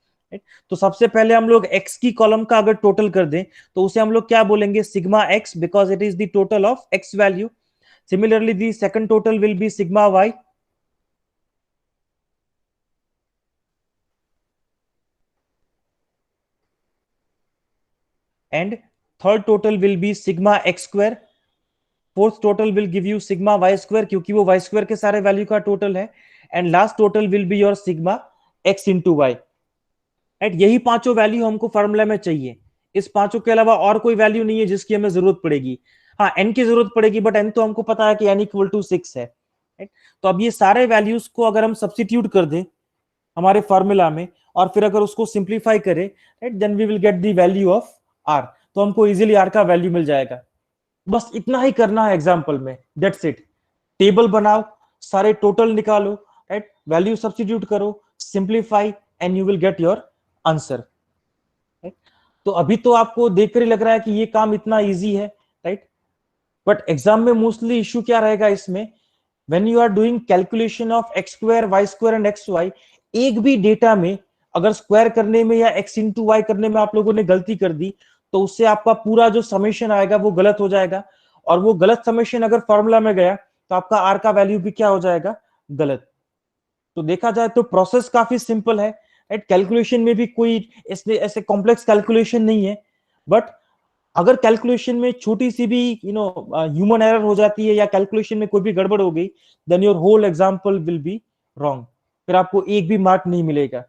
A: तो सबसे पहले हम लोग x की कॉलम का अगर टोटल कर दें तो उसे हम लोग क्या बोलेंगे? Sigma x, because it is the total of x value. Similarly the second total will be sigma y, and third total will be sigma x square. Fourth total will give you sigma y square, क्योंकि वो वाई स्क्वायर के सारे वैल्यू का टोटल है। And last total will be your sigma x into y, right. यही पांचों वैल्यू हमको फॉर्मूला में चाहिए। इस पांचों के अलावा और कोई वैल्यू नहीं है जिसकी हमें जरूरत पड़ेगी। हाँ, एन की जरूरत पड़ेगी, बट एन तो हमको पता है कि एन इक्वल टू 6 है, राइट। तो अब ये सारे वैल्यूज को अगर हम सब्सटीट्यूट कर दें हमारे फॉर्मूला में, और फिर अगर उसको सिंप्लीफाई करें, right, then we will get the value of are. तो हमको इजीली आर का वैल्यू मिल जाएगा। बस इतना ही करना है एग्जाम्पल में, दैट्स इट। टेबल बनाओ, सारे टोटल निकालो, राइट, वैल्यू सब्स्टिट्यूट करो, simplify, and you will get your answer. Right. तो अभी तो आपको देखकर ही लग रहा है कि ये काम इतना इजी है, राइट। बट एग्जाम में मोस्टली इश्यू क्या रहेगा इसमें, when you are doing calculation of x square y square and x y, एक भी डेटा में अगर स्क्वायर करने में या एक्स इंटू वाई करने में आप लोगों ने गलती कर दी, तो उससे आपका पूरा जो समेशन आएगा वो गलत हो जाएगा, और वो गलत समेशन अगर फॉर्मूला में गया तो आपका आर का वैल्यू भी क्या हो जाएगा, गलत। तो देखा जाए तो प्रोसेस काफी सिंपल है, राइट। कैलकुलेशन में भी कोई ऐसे ऐसे कॉम्प्लेक्स कैलकुलेशन नहीं है। बट अगर कैलकुलेशन में छोटी सी भी ह्यूमन एरर हो जाती है या कैलकुलेशन में कोई भी गड़बड़ हो गई, then your whole example will be wrong, फिर आपको एक भी मार्क नहीं मिलेगा।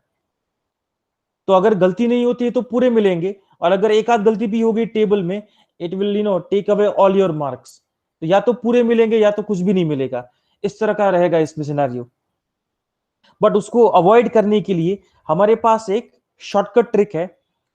A: तो अगर गलती नहीं होती है तो पूरे मिलेंगे, और अगर एक आध गलती भी होगी टेबल में, it will take away all your marks. तो या तो पूरे मिलेंगे या तो कुछ भी नहीं मिलेगा, इस तरह का रहेगा इसमें सिनेरियो। बट उसको अवॉइड करने के लिए हमारे पास एक शॉर्टकट ट्रिक है।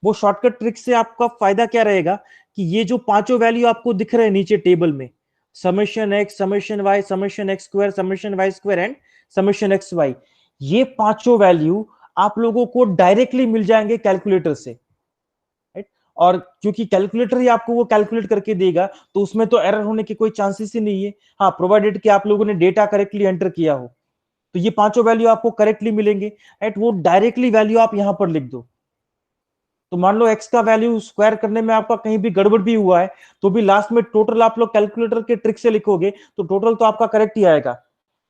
A: वो शॉर्टकट ट्रिक से आपका फायदा क्या रहेगा कि ये जो पांचों वैल्यू आपको दिख रहे हैं नीचे टेबल में, summation x, summation y, summation x square, summation y square and summation x y, ये पांचों वैल्यू आप लोगों को डायरेक्टली मिल जाएंगे कैलकुलेटर से, राइट। और क्योंकि कैलकुलेटर ही आपको वो कैलकुलेट करके देगा, तो उसमें तो एरर होने के कोई चांसेस ही नहीं है। हाँ, प्रोवाइडेड कि आप लोगों ने डेटा करेक्टली एंटर किया हो, तो ये पांचों वैल्यू आपको करेक्टली मिलेंगे, राइट। वो डायरेक्टली वैल्यू आप यहां पर लिख दो। तो मान लो एक्स का वैल्यू स्क्वायर करने में आपका कहीं भी गड़बड़ भी हुआ है, तो भी लास्ट में टोटल आप लोग कैलकुलेटर के ट्रिक से लिखोगे तो टोटल तो आपका करेक्ट ही आएगा,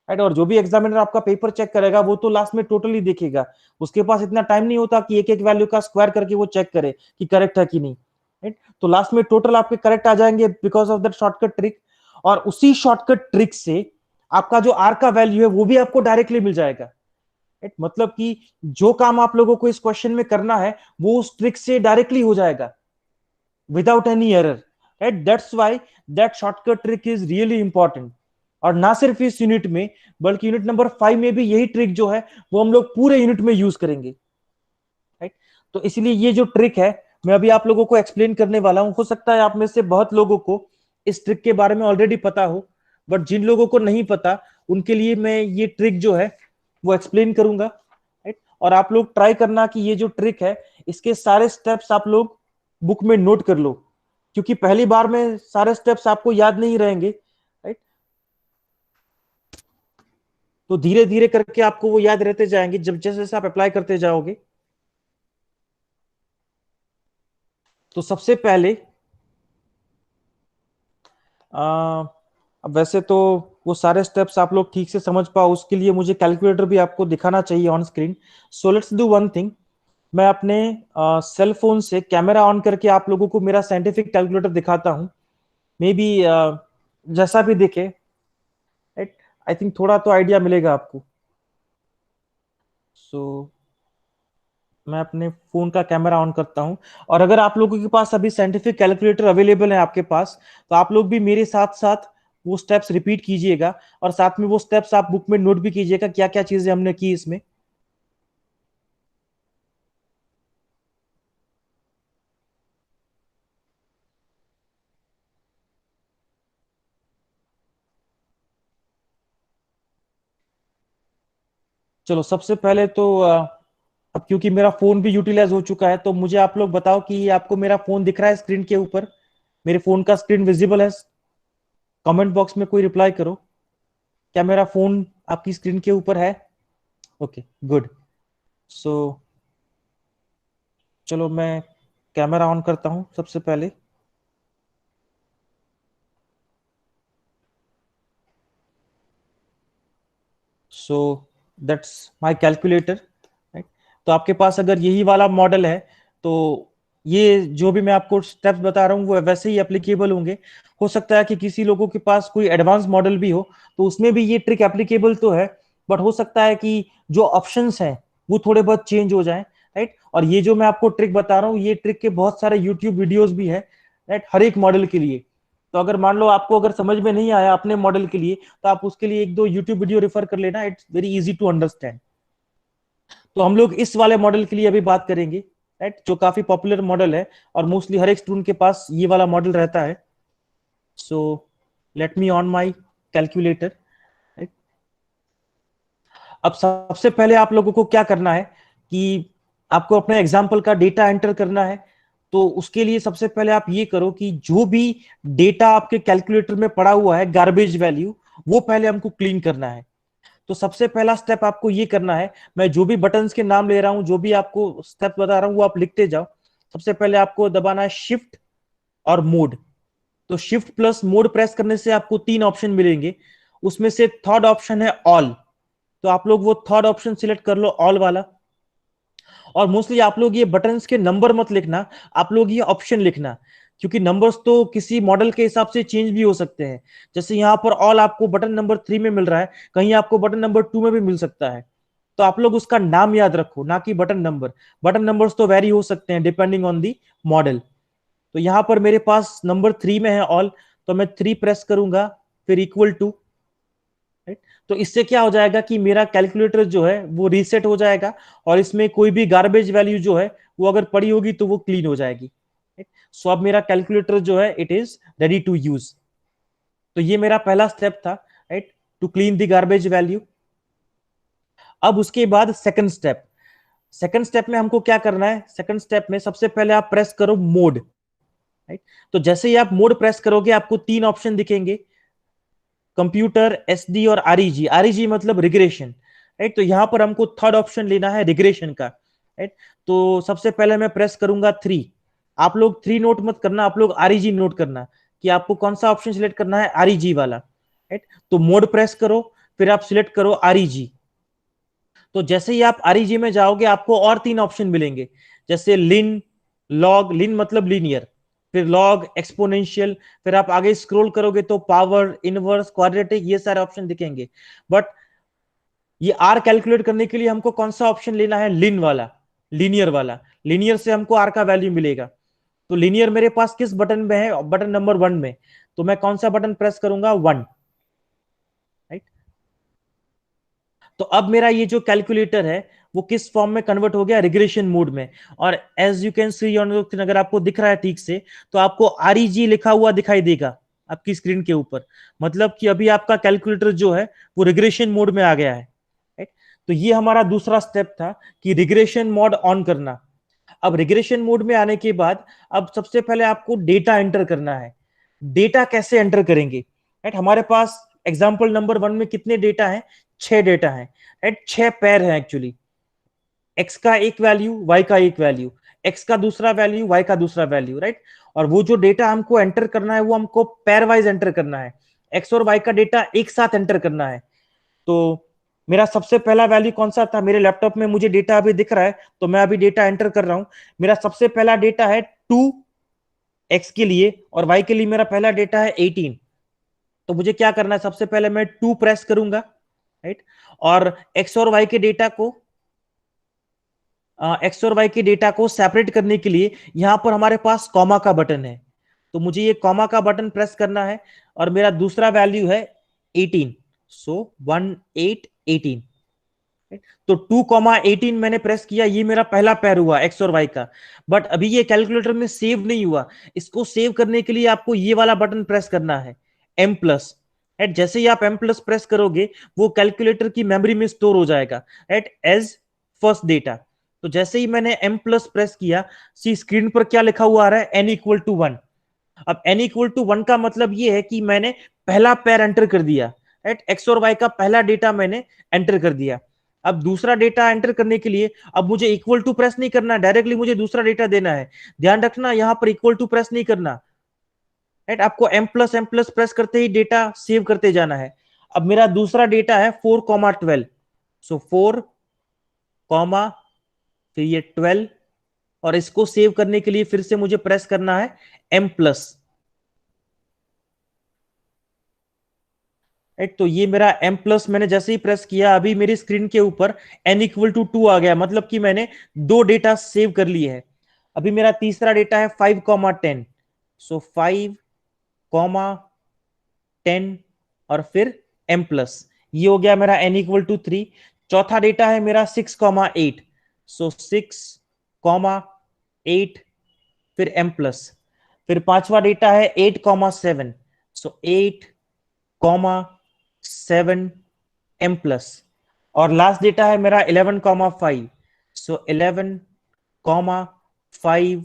A: राइट। और जो भी एग्जामिनर आपका पेपर चेक करेगा वो तो लास्ट में टोटल ही देखेगा, उसके पास इतना टाइम नहीं होता कि एक एक वैल्यू का स्क्वायर करके वो चेक करे कि करेक्ट है कि नहीं, राइट। तो लास्ट में टोटल आपके करेक्ट आ जाएंगे because of that shortcut trick. और उसी शॉर्टकट ट्रिक से आपका जो आर का वैल्यू है वो भी आपको डायरेक्टली मिल जाएगा, राइट। मतलब कि जो काम आप लोगों को इस क्वेश्चन में करना है वो उस ट्रिक से डायरेक्टली हो जाएगा without any error, right. That's why that shortcut trick is really important. और ना सिर्फ इस यूनिट में, बल्कि यूनिट नंबर 5 में भी यही ट्रिक जो है वो हम लोग पूरे यूनिट में यूज करेंगे, राइट। तो इसलिए ये जो ट्रिक है मैं अभी आप लोगों को एक्सप्लेन करने वाला हूं। हो सकता है आप में से बहुत लोगों को इस ट्रिक के बारे में ऑलरेडी पता हो, बट जिन लोगों को नहीं पता उनके लिए मैं ये ट्रिक जो है वो एक्सप्लेन करूंगा, राइट। और आप लोग ट्राई करना कि ये जो ट्रिक है इसके सारे स्टेप्स आप लोग बुक में नोट कर लो, क्योंकि पहली बार में सारे स्टेप्स आपको याद नहीं रहेंगे, राइट। तो धीरे धीरे करके आपको वो याद रहते जाएंगे जब जैसे जैसे आप अप्लाई करते जाओगे। तो सबसे पहले अब वैसे तो वो सारे स्टेप्स आप लोग ठीक से समझ पाओ उसके लिए मुझे कैलकुलेटर भी आपको दिखाना चाहिए on screen. So let's do one thing, मैं अपने सेल फोन से कैमरा ऑन करके आप लोगों को मेरा साइंटिफिक कैलकुलेटर दिखाता हूँ। मे बी जैसा भी दिखे, राइट, आई थिंक थोड़ा तो आइडिया मिलेगा आपको। सो मैं अपने फोन का कैमरा ऑन करता हूं, और अगर आप लोगों के पास अभी साइंटिफिक कैलकुलेटर अवेलेबल है आपके पास, तो आप लोग भी मेरे साथ साथ वो स्टेप्स रिपीट कीजिएगा, और साथ में वो स्टेप्स आप बुक में नोट भी कीजिएगा क्या क्या चीजें हमने की इसमें। चलो सबसे पहले तो अब क्योंकि मेरा फोन भी यूटिलाइज हो चुका है, तो मुझे आप लोग बताओ कि आपको मेरा फोन दिख रहा है स्क्रीन के ऊपर, मेरे फोन का स्क्रीन विजिबल है। कमेंट बॉक्स में कोई रिप्लाई करो, क्या मेरा फोन आपकी स्क्रीन के ऊपर है? Okay, good. सो चलो मैं कैमरा ऑन करता हूं सबसे पहले। So that's my calculator, right. तो आपके पास अगर यही वाला मॉडल है तो ये जो भी मैं आपको स्टेप्स बता रहा हूँ वो वैसे ही एप्लीकेबल होंगे। हो सकता है कि किसी लोगों के पास कोई एडवांस मॉडल भी हो तो उसमें भी ये ट्रिक एप्लीकेबल तो है, बट हो सकता है कि जो ऑप्शंस हैं वो थोड़े बहुत चेंज हो जाएं, राइट। और ये जो मैं आपको ट्रिक बता रहा हूँ ये ट्रिक के बहुत सारे यूट्यूब वीडियोज भी है, राइट, हर एक मॉडल के लिए। तो अगर मान लो आपको अगर समझ में नहीं आया अपने मॉडल के लिए, तो आप उसके लिए एक दो यूट्यूब वीडियो रेफर कर लेना, it's very easy to understand. तो हम लोग इस वाले मॉडल के लिए अभी बात करेंगे, राइट, जो काफी पॉपुलर मॉडल है और मोस्टली हर एक स्टूडेंट के पास ये वाला मॉडल रहता है। So let me on my calculator, right. अब सबसे पहले आप लोगों को क्या करना है कि आपको अपने एग्जाम्पल का डेटा एंटर करना है, तो उसके लिए सबसे पहले आप ये करो कि जो भी डेटा आपके कैलकुलेटर में पड़ा हुआ है गार्बेज वैल्यू, वो पहले हमको क्लीन करना है। तो सबसे पहला स्टेप आपको ये करना है, मैं जो भी बटन्स के नाम ले रहा हूं, जो भी आपको स्टेप बता रहा हूं, वो आप लिखते जाओ। सबसे पहले आपको दबाना है शिफ्ट और मोड। तो शिफ्ट प्लस मोड प्रेस करने से आपको 3 ऑप्शन मिलेंगे, उसमें से थर्ड ऑप्शन है ऑल। तो आप लोग वो थर्ड ऑप्शन सिलेक्ट कर लो, ऑल वाला। और मोस्टली आप लोग ये बटन्स के नंबर मत लिखना, आप लोग ये ऑप्शन लिखना, क्योंकि नंबर्स तो किसी मॉडल के हिसाब से चेंज भी हो सकते हैं। जैसे यहाँ पर ऑल आपको बटन नंबर 3 में मिल रहा है, कहीं आपको बटन नंबर 2 में भी मिल सकता है। तो आप लोग उसका नाम याद रखो, ना कि बटन नंबर। बटन नंबर्स तो वेरी हो सकते हैं डिपेंडिंग ऑन दी मॉडल। तो यहां पर मेरे पास नंबर 3 में है ऑल, तो मैं 3 प्रेस करूंगा, फिर इक्वल टू। राइट, तो इससे क्या हो जाएगा कि मेरा कैलकुलेटर जो है वो रीसेट हो जाएगा, और इसमें कोई भी गार्बेज वैल्यू जो है वो अगर पड़ी होगी तो वो क्लीन हो जाएगी। सो अब मेरा कैलकुलेटर जो है it is ready to use. तो ये मेरा पहला स्टेप था, right, to clean the garbage value. अब उसके बाद सेकंड स्टेप में हमको क्या करना है? सेकंड स्टेप में सबसे पहले आप प्रेस करो मोड। राइट, तो जैसे ही आप मोड प्रेस करोगे आपको 3 ऑप्शन दिखेंगे, कंप्यूटर, एसडी और आरईजी। आरईजी मतलब रिग्रेशन। राइट, तो यहां पर हमको थर्ड ऑप्शन लेना है रिग्रेशन का। राइट, तो सबसे पहले मैं प्रेस करूंगा 3। आप लोग 3 नोट मत करना, आप लोग आरईजी नोट करना कि आपको कौन सा ऑप्शन सिलेक्ट करना है, आरईजी वाला। राइट, तो मोड प्रेस करो, फिर आप सिलेक्ट करो आरईजी। तो जैसे ही आप आरईजी में जाओगे आपको और 3 ऑप्शन मिलेंगे, जैसे लिन, लॉग, लिन मतलब लीनियर, फिर लॉग, एक्सपोनेंशियल, फिर आप आगे स्क्रॉल करोगे तो पावर, इनवर्स, क्वाड्रेटिक, ये सारे ऑप्शन दिखेंगे। बट ये आर कैलकुलेट करने के लिए हमको कौन सा ऑप्शन लेना है? लिन वाला, लीनियर वाला। लीनियर से हमको आर का वैल्यू मिलेगा। तो लीनियर मेरे पास किस बटन में है? बटन नंबर 1 में। तो मैं कौन सा बटन प्रेस करूंगा? 1। राइट, तो अब मेरा ये जो कैलकुलेटर है वो किस फॉर्म में कन्वर्ट हो गया? रिग्रेशन मोड में। और एज यू कैन सी, अगर आपको दिख रहा है ठीक से, तो आपको आरईजी लिखा हुआ दिखाई देगा आपकी स्क्रीन के ऊपर। मतलब कि अभी आपका कैलकुलेटर जो है वो रिग्रेशन मोड में आ गया है। राइट, तो ये हमारा दूसरा स्टेप था कि रिग्रेशन मोड ऑन करना। अब रिग्रेशन मोड में आने के बाद अब सबसे पहले आपको डेटा एंटर करना है। डेटा कैसे एंटर करेंगे? राइट, हमारे पास एग्जांपल नंबर 1 में कितने डेटा हैं? 6 डेटा हैं। राइट, 6 पैर हैं एक्चुअली। एक्स का एक वैल्यू, वाई का एक वैल्यू, एक्स का दूसरा वैल्यू, वाई का दूसरा वैल्यू। राइट, और वो जो डेटा हमको एंटर करना है वो हमको पैर वाइज एंटर करना है। एक्स और वाई का डेटा एक साथ एंटर करना है। तो मेरा सबसे पहला वैल्यू कौन सा था? मेरे लैपटॉप में मुझे डेटा अभी दिख रहा है, तो मैं अभी डेटा एंटर कर रहा हूं। मेरा सबसे पहला डेटा है 2 एक्स के लिए, और वाई के लिए मेरा पहला डेटा है 18। तो मुझे क्या करना है? सबसे पहले मैं 2 प्रेस करूंगा। राइट, और एक्स और वाई के डेटा को एक्स और वाई के डेटा को सेपरेट करने के लिए यहां पर हमारे पास कॉमा का बटन है। तो मुझे ये कॉमा का बटन प्रेस करना है, और मेरा दूसरा वैल्यू है 18। सो 18। तो 2,18 मैंने प्रेस किया, ये मेरा पहला पैर हुआ एक्स और वाई का। बट अभी ये कैलकुलेटर में सेव नहीं हुआ। इसको सेव करने के लिए आपको ये वाला बटन प्रेस करना है, एम प्लस। एट जैसे ही आप एम प्लस प्रेस करोगे वो कैलकुलेटर की मेमोरी में स्टोर हो जाएगा एट एज फर्स्ट डेटा। तो जैसे ही मैंने एम प्लस प्रेस किया, सी स्क्रीन पर क्या लिखा हुआ आ रहा है? N equal to 1। अब एन इक्वल टू 1 का मतलब ये है कि मैंने पहला पैर एंटर कर दिया। राइट, एक्स और वाई का पहला डेटा मैंने एंटर कर दिया। अब दूसरा डेटा एंटर करने के लिए अब मुझे इक्वल टू प्रेस नहीं करना, डायरेक्टली मुझे दूसरा डेटा देना है। ध्यान रखना यहां पर इक्वल टू प्रेस नहीं करना। राइट, आपको एम प्लस प्रेस करते ही डेटा सेव करते जाना है। अब मेरा दूसरा डेटा है 4,12। सो 4, फिर ये 12, और इसको सेव करने के लिए फिर से मुझे प्रेस करना है एम प्लस। राइट, तो ये मेरा एम प्लस मैंने जैसे ही प्रेस किया, अभी मेरी स्क्रीन के ऊपर एन इक्वल टू 2 आ गया, मतलब कि मैंने 2 डेटा सेव कर लिए हैं। अभी मेरा तीसरा डेटा है 5,10। सो 5,10, और फिर एम प्लस। ये हो गया मेरा एन इक्वल टू 3। चौथा डेटा है मेरा 6,8। सो 6,8, फिर एम प्लस। फिर पांचवा डेटा है 8,7। So 8,7, m plus. और लास्ट डेटा है मेरा 11,5। So 11, comma 5m+,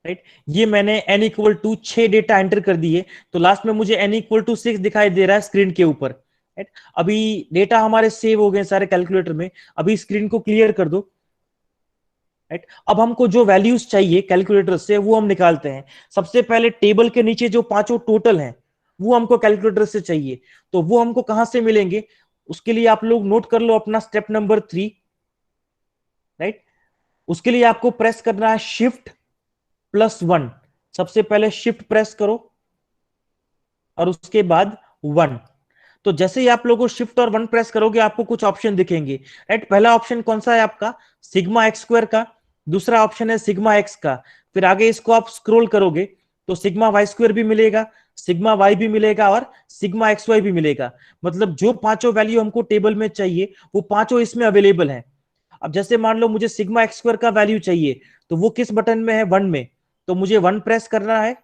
A: right. ये मैंने n equal to 6 data enter कर दिए, तो लास्ट में मुझे n इक्वल टू 6 दिखाई दे रहा है स्क्रीन के ऊपर, राइट। अभी डेटा हमारे सेव हो गए सारे कैलकुलेटर में, अभी स्क्रीन को क्लियर कर दो, राइट। अब हमको जो वैल्यूज चाहिए कैलकुलेटर से वो हम निकालते हैं। सबसे पहले टेबल के नीचे जो पांचों टोटल हैं वो हमको कैलकुलेटर से चाहिए, तो वो हमको कहां से मिलेंगे, उसके लिए आप लोग नोट कर लो अपना स्टेप नंबर 3, राइट। उसके लिए आपको प्रेस करना है Shift+1। सबसे पहले शिफ्ट प्रेस करो और उसके बाद 1। तो जैसे ही आप लोगों शिफ्ट और 1 प्रेस करोगे आपको कुछ ऑप्शन दिखेंगे, राइट। पहला ऑप्शन कौन सा है आपका, सिग्मा एक्स स्क्वायर का। दूसरा ऑप्शन है सिग्मा एक्स का। फिर आगे इसको आप स्क्रॉल करोगे तो सिग्मा वाई स्क्वायर भी मिलेगा, सिग्मा वाई भी मिलेगा और सिग्मा एक्स वाई भी मिलेगा। मतलब जो पांचों वैल्यू हमको टेबल में चाहिए वो पांचों इसमें अवेलेबल है। अब जैसे मान लो मुझे सिग्मा एक्स स्क्वायर का वैल्यू चाहिए, तो वो किस बटन में है, 1 में। तो मुझे 1 प्रेस करना है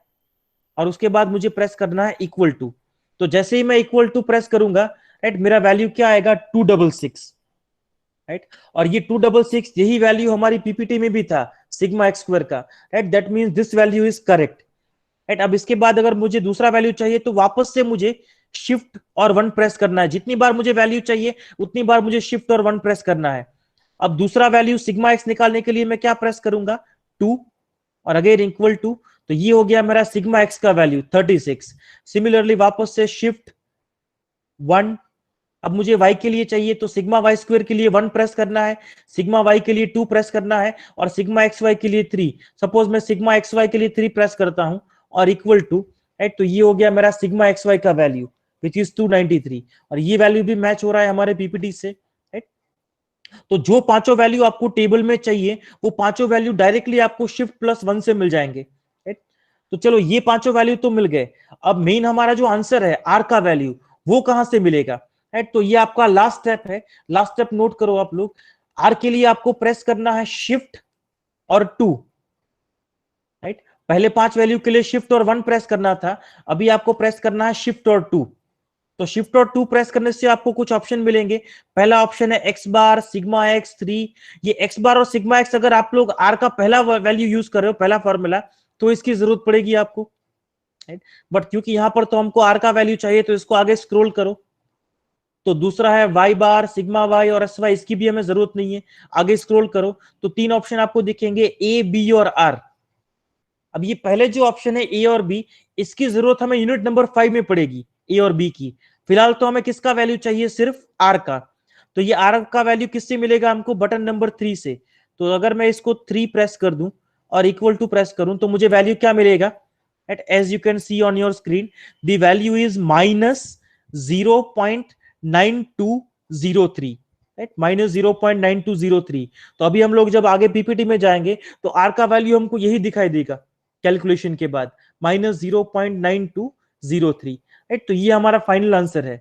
A: और उसके बाद मुझे प्रेस करना है इक्वल टू। तो जैसे ही मैं इक्वल टू प्रेस करूंगा, राइट, मेरा वैल्यू क्या आएगा, 266, राइट। और ये 266 यही वैल्यू हमारी पीपीटी में भी था सिग्मा एक्स स्क्वायर का, right. That means this value is correct, right. अब इसके बाद अगर मुझे दूसरा वैल्यू चाहिए तो वापस से मुझे शिफ्ट और 1 प्रेस करना है। जितनी बार मुझे वैल्यू चाहिए उतनी बार मुझे शिफ्ट और 1 प्रेस करना है। अब दूसरा वैल्यू सिग्मा एक्स निकालने के लिए मैं क्या प्रेस करूंगा, 2 और अगेन इक्वल टू। तो ये हो गया मेरा सिग्मा एक्स का वैल्यू 36। सिमिलरली वापस से Shift+1। अब मुझे y के लिए चाहिए तो सिग्मा वाई स्क्वायर के लिए 1 प्रेस करना है, सिग्मा y के लिए 2 प्रेस करना है और सिग्मा एक्स वाई के लिए 3। सपोज मैं सिग्मा एक्स वाई के लिए 3 प्रेस करता हूं और इक्वल टू, राइट। तो ये हो गया मेरा सिग्मा एक्स वाई का वैल्यू विच इज 293, और ये वैल्यू भी मैच हो रहा है हमारे पीपीटी से, राइट। तो जो पांचों वैल्यू आपको टेबल में चाहिए वो पांचों वैल्यू डायरेक्टली आपको Shift+1 से मिल जाएंगे, राइट। तो चलो ये पांचों वैल्यू तो मिल गए। अब मेन हमारा जो आंसर है आर का वैल्यू वो कहां से मिलेगा, राइट। तो ये आपका लास्ट स्टेप है, लास्ट स्टेप नोट करो आप लोग। आर के लिए आपको प्रेस करना है शिफ्ट और 2, राइट। पहले 5 वैल्यू के लिए शिफ्ट और 1 प्रेस करना था, अभी आपको प्रेस करना है शिफ्ट और 2। तो शिफ्ट और 2 प्रेस करने से आपको कुछ ऑप्शन मिलेंगे। पहला ऑप्शन है एक्स बार सिग्मा एक्स 3। ये एक्स बार और सिग्मा एक्स अगर आप लोग आर का पहला वैल्यू यूज कर रहे हो, पहला फॉर्मूला, तो इसकी जरूरत पड़ेगी आपको, राइट। बट क्योंकि यहां पर तो हमको आर का वैल्यू चाहिए तो इसको आगे स्क्रॉल करो। तो दूसरा है वाई बार सिग्मा वाई और एस वाई, इसकी भी हमें जरूरत नहीं है। आगे स्क्रॉल करो तो 3 ऑप्शन आपको दिखेंगे, ए बी और आर। अब ये पहले जो ऑप्शन है ए और बी, इसकी जरूरत हमें यूनिट नंबर 5 में पड़ेगी, ए और बी की। फिलहाल तो हमें किसका वैल्यू चाहिए, सिर्फ आर का। तो ये आर का वैल्यू किससे मिलेगा हमको, बटन नंबर 3 से। तो अगर मैं इसको 3 प्रेस कर दूं और इक्वल टू प्रेस करूं तो मुझे वैल्यू क्या मिलेगा, as you can see on your screen the value is -0.9203, right, -0.9203। तो अभी हम लोग जब आगे पीपीटी में जाएंगे तो आर का वैल्यू हमको यही दिखाई देगा कैलकुलेशन के बाद, -0.9203, राइट। तो ये हमारा फाइनल आंसर है,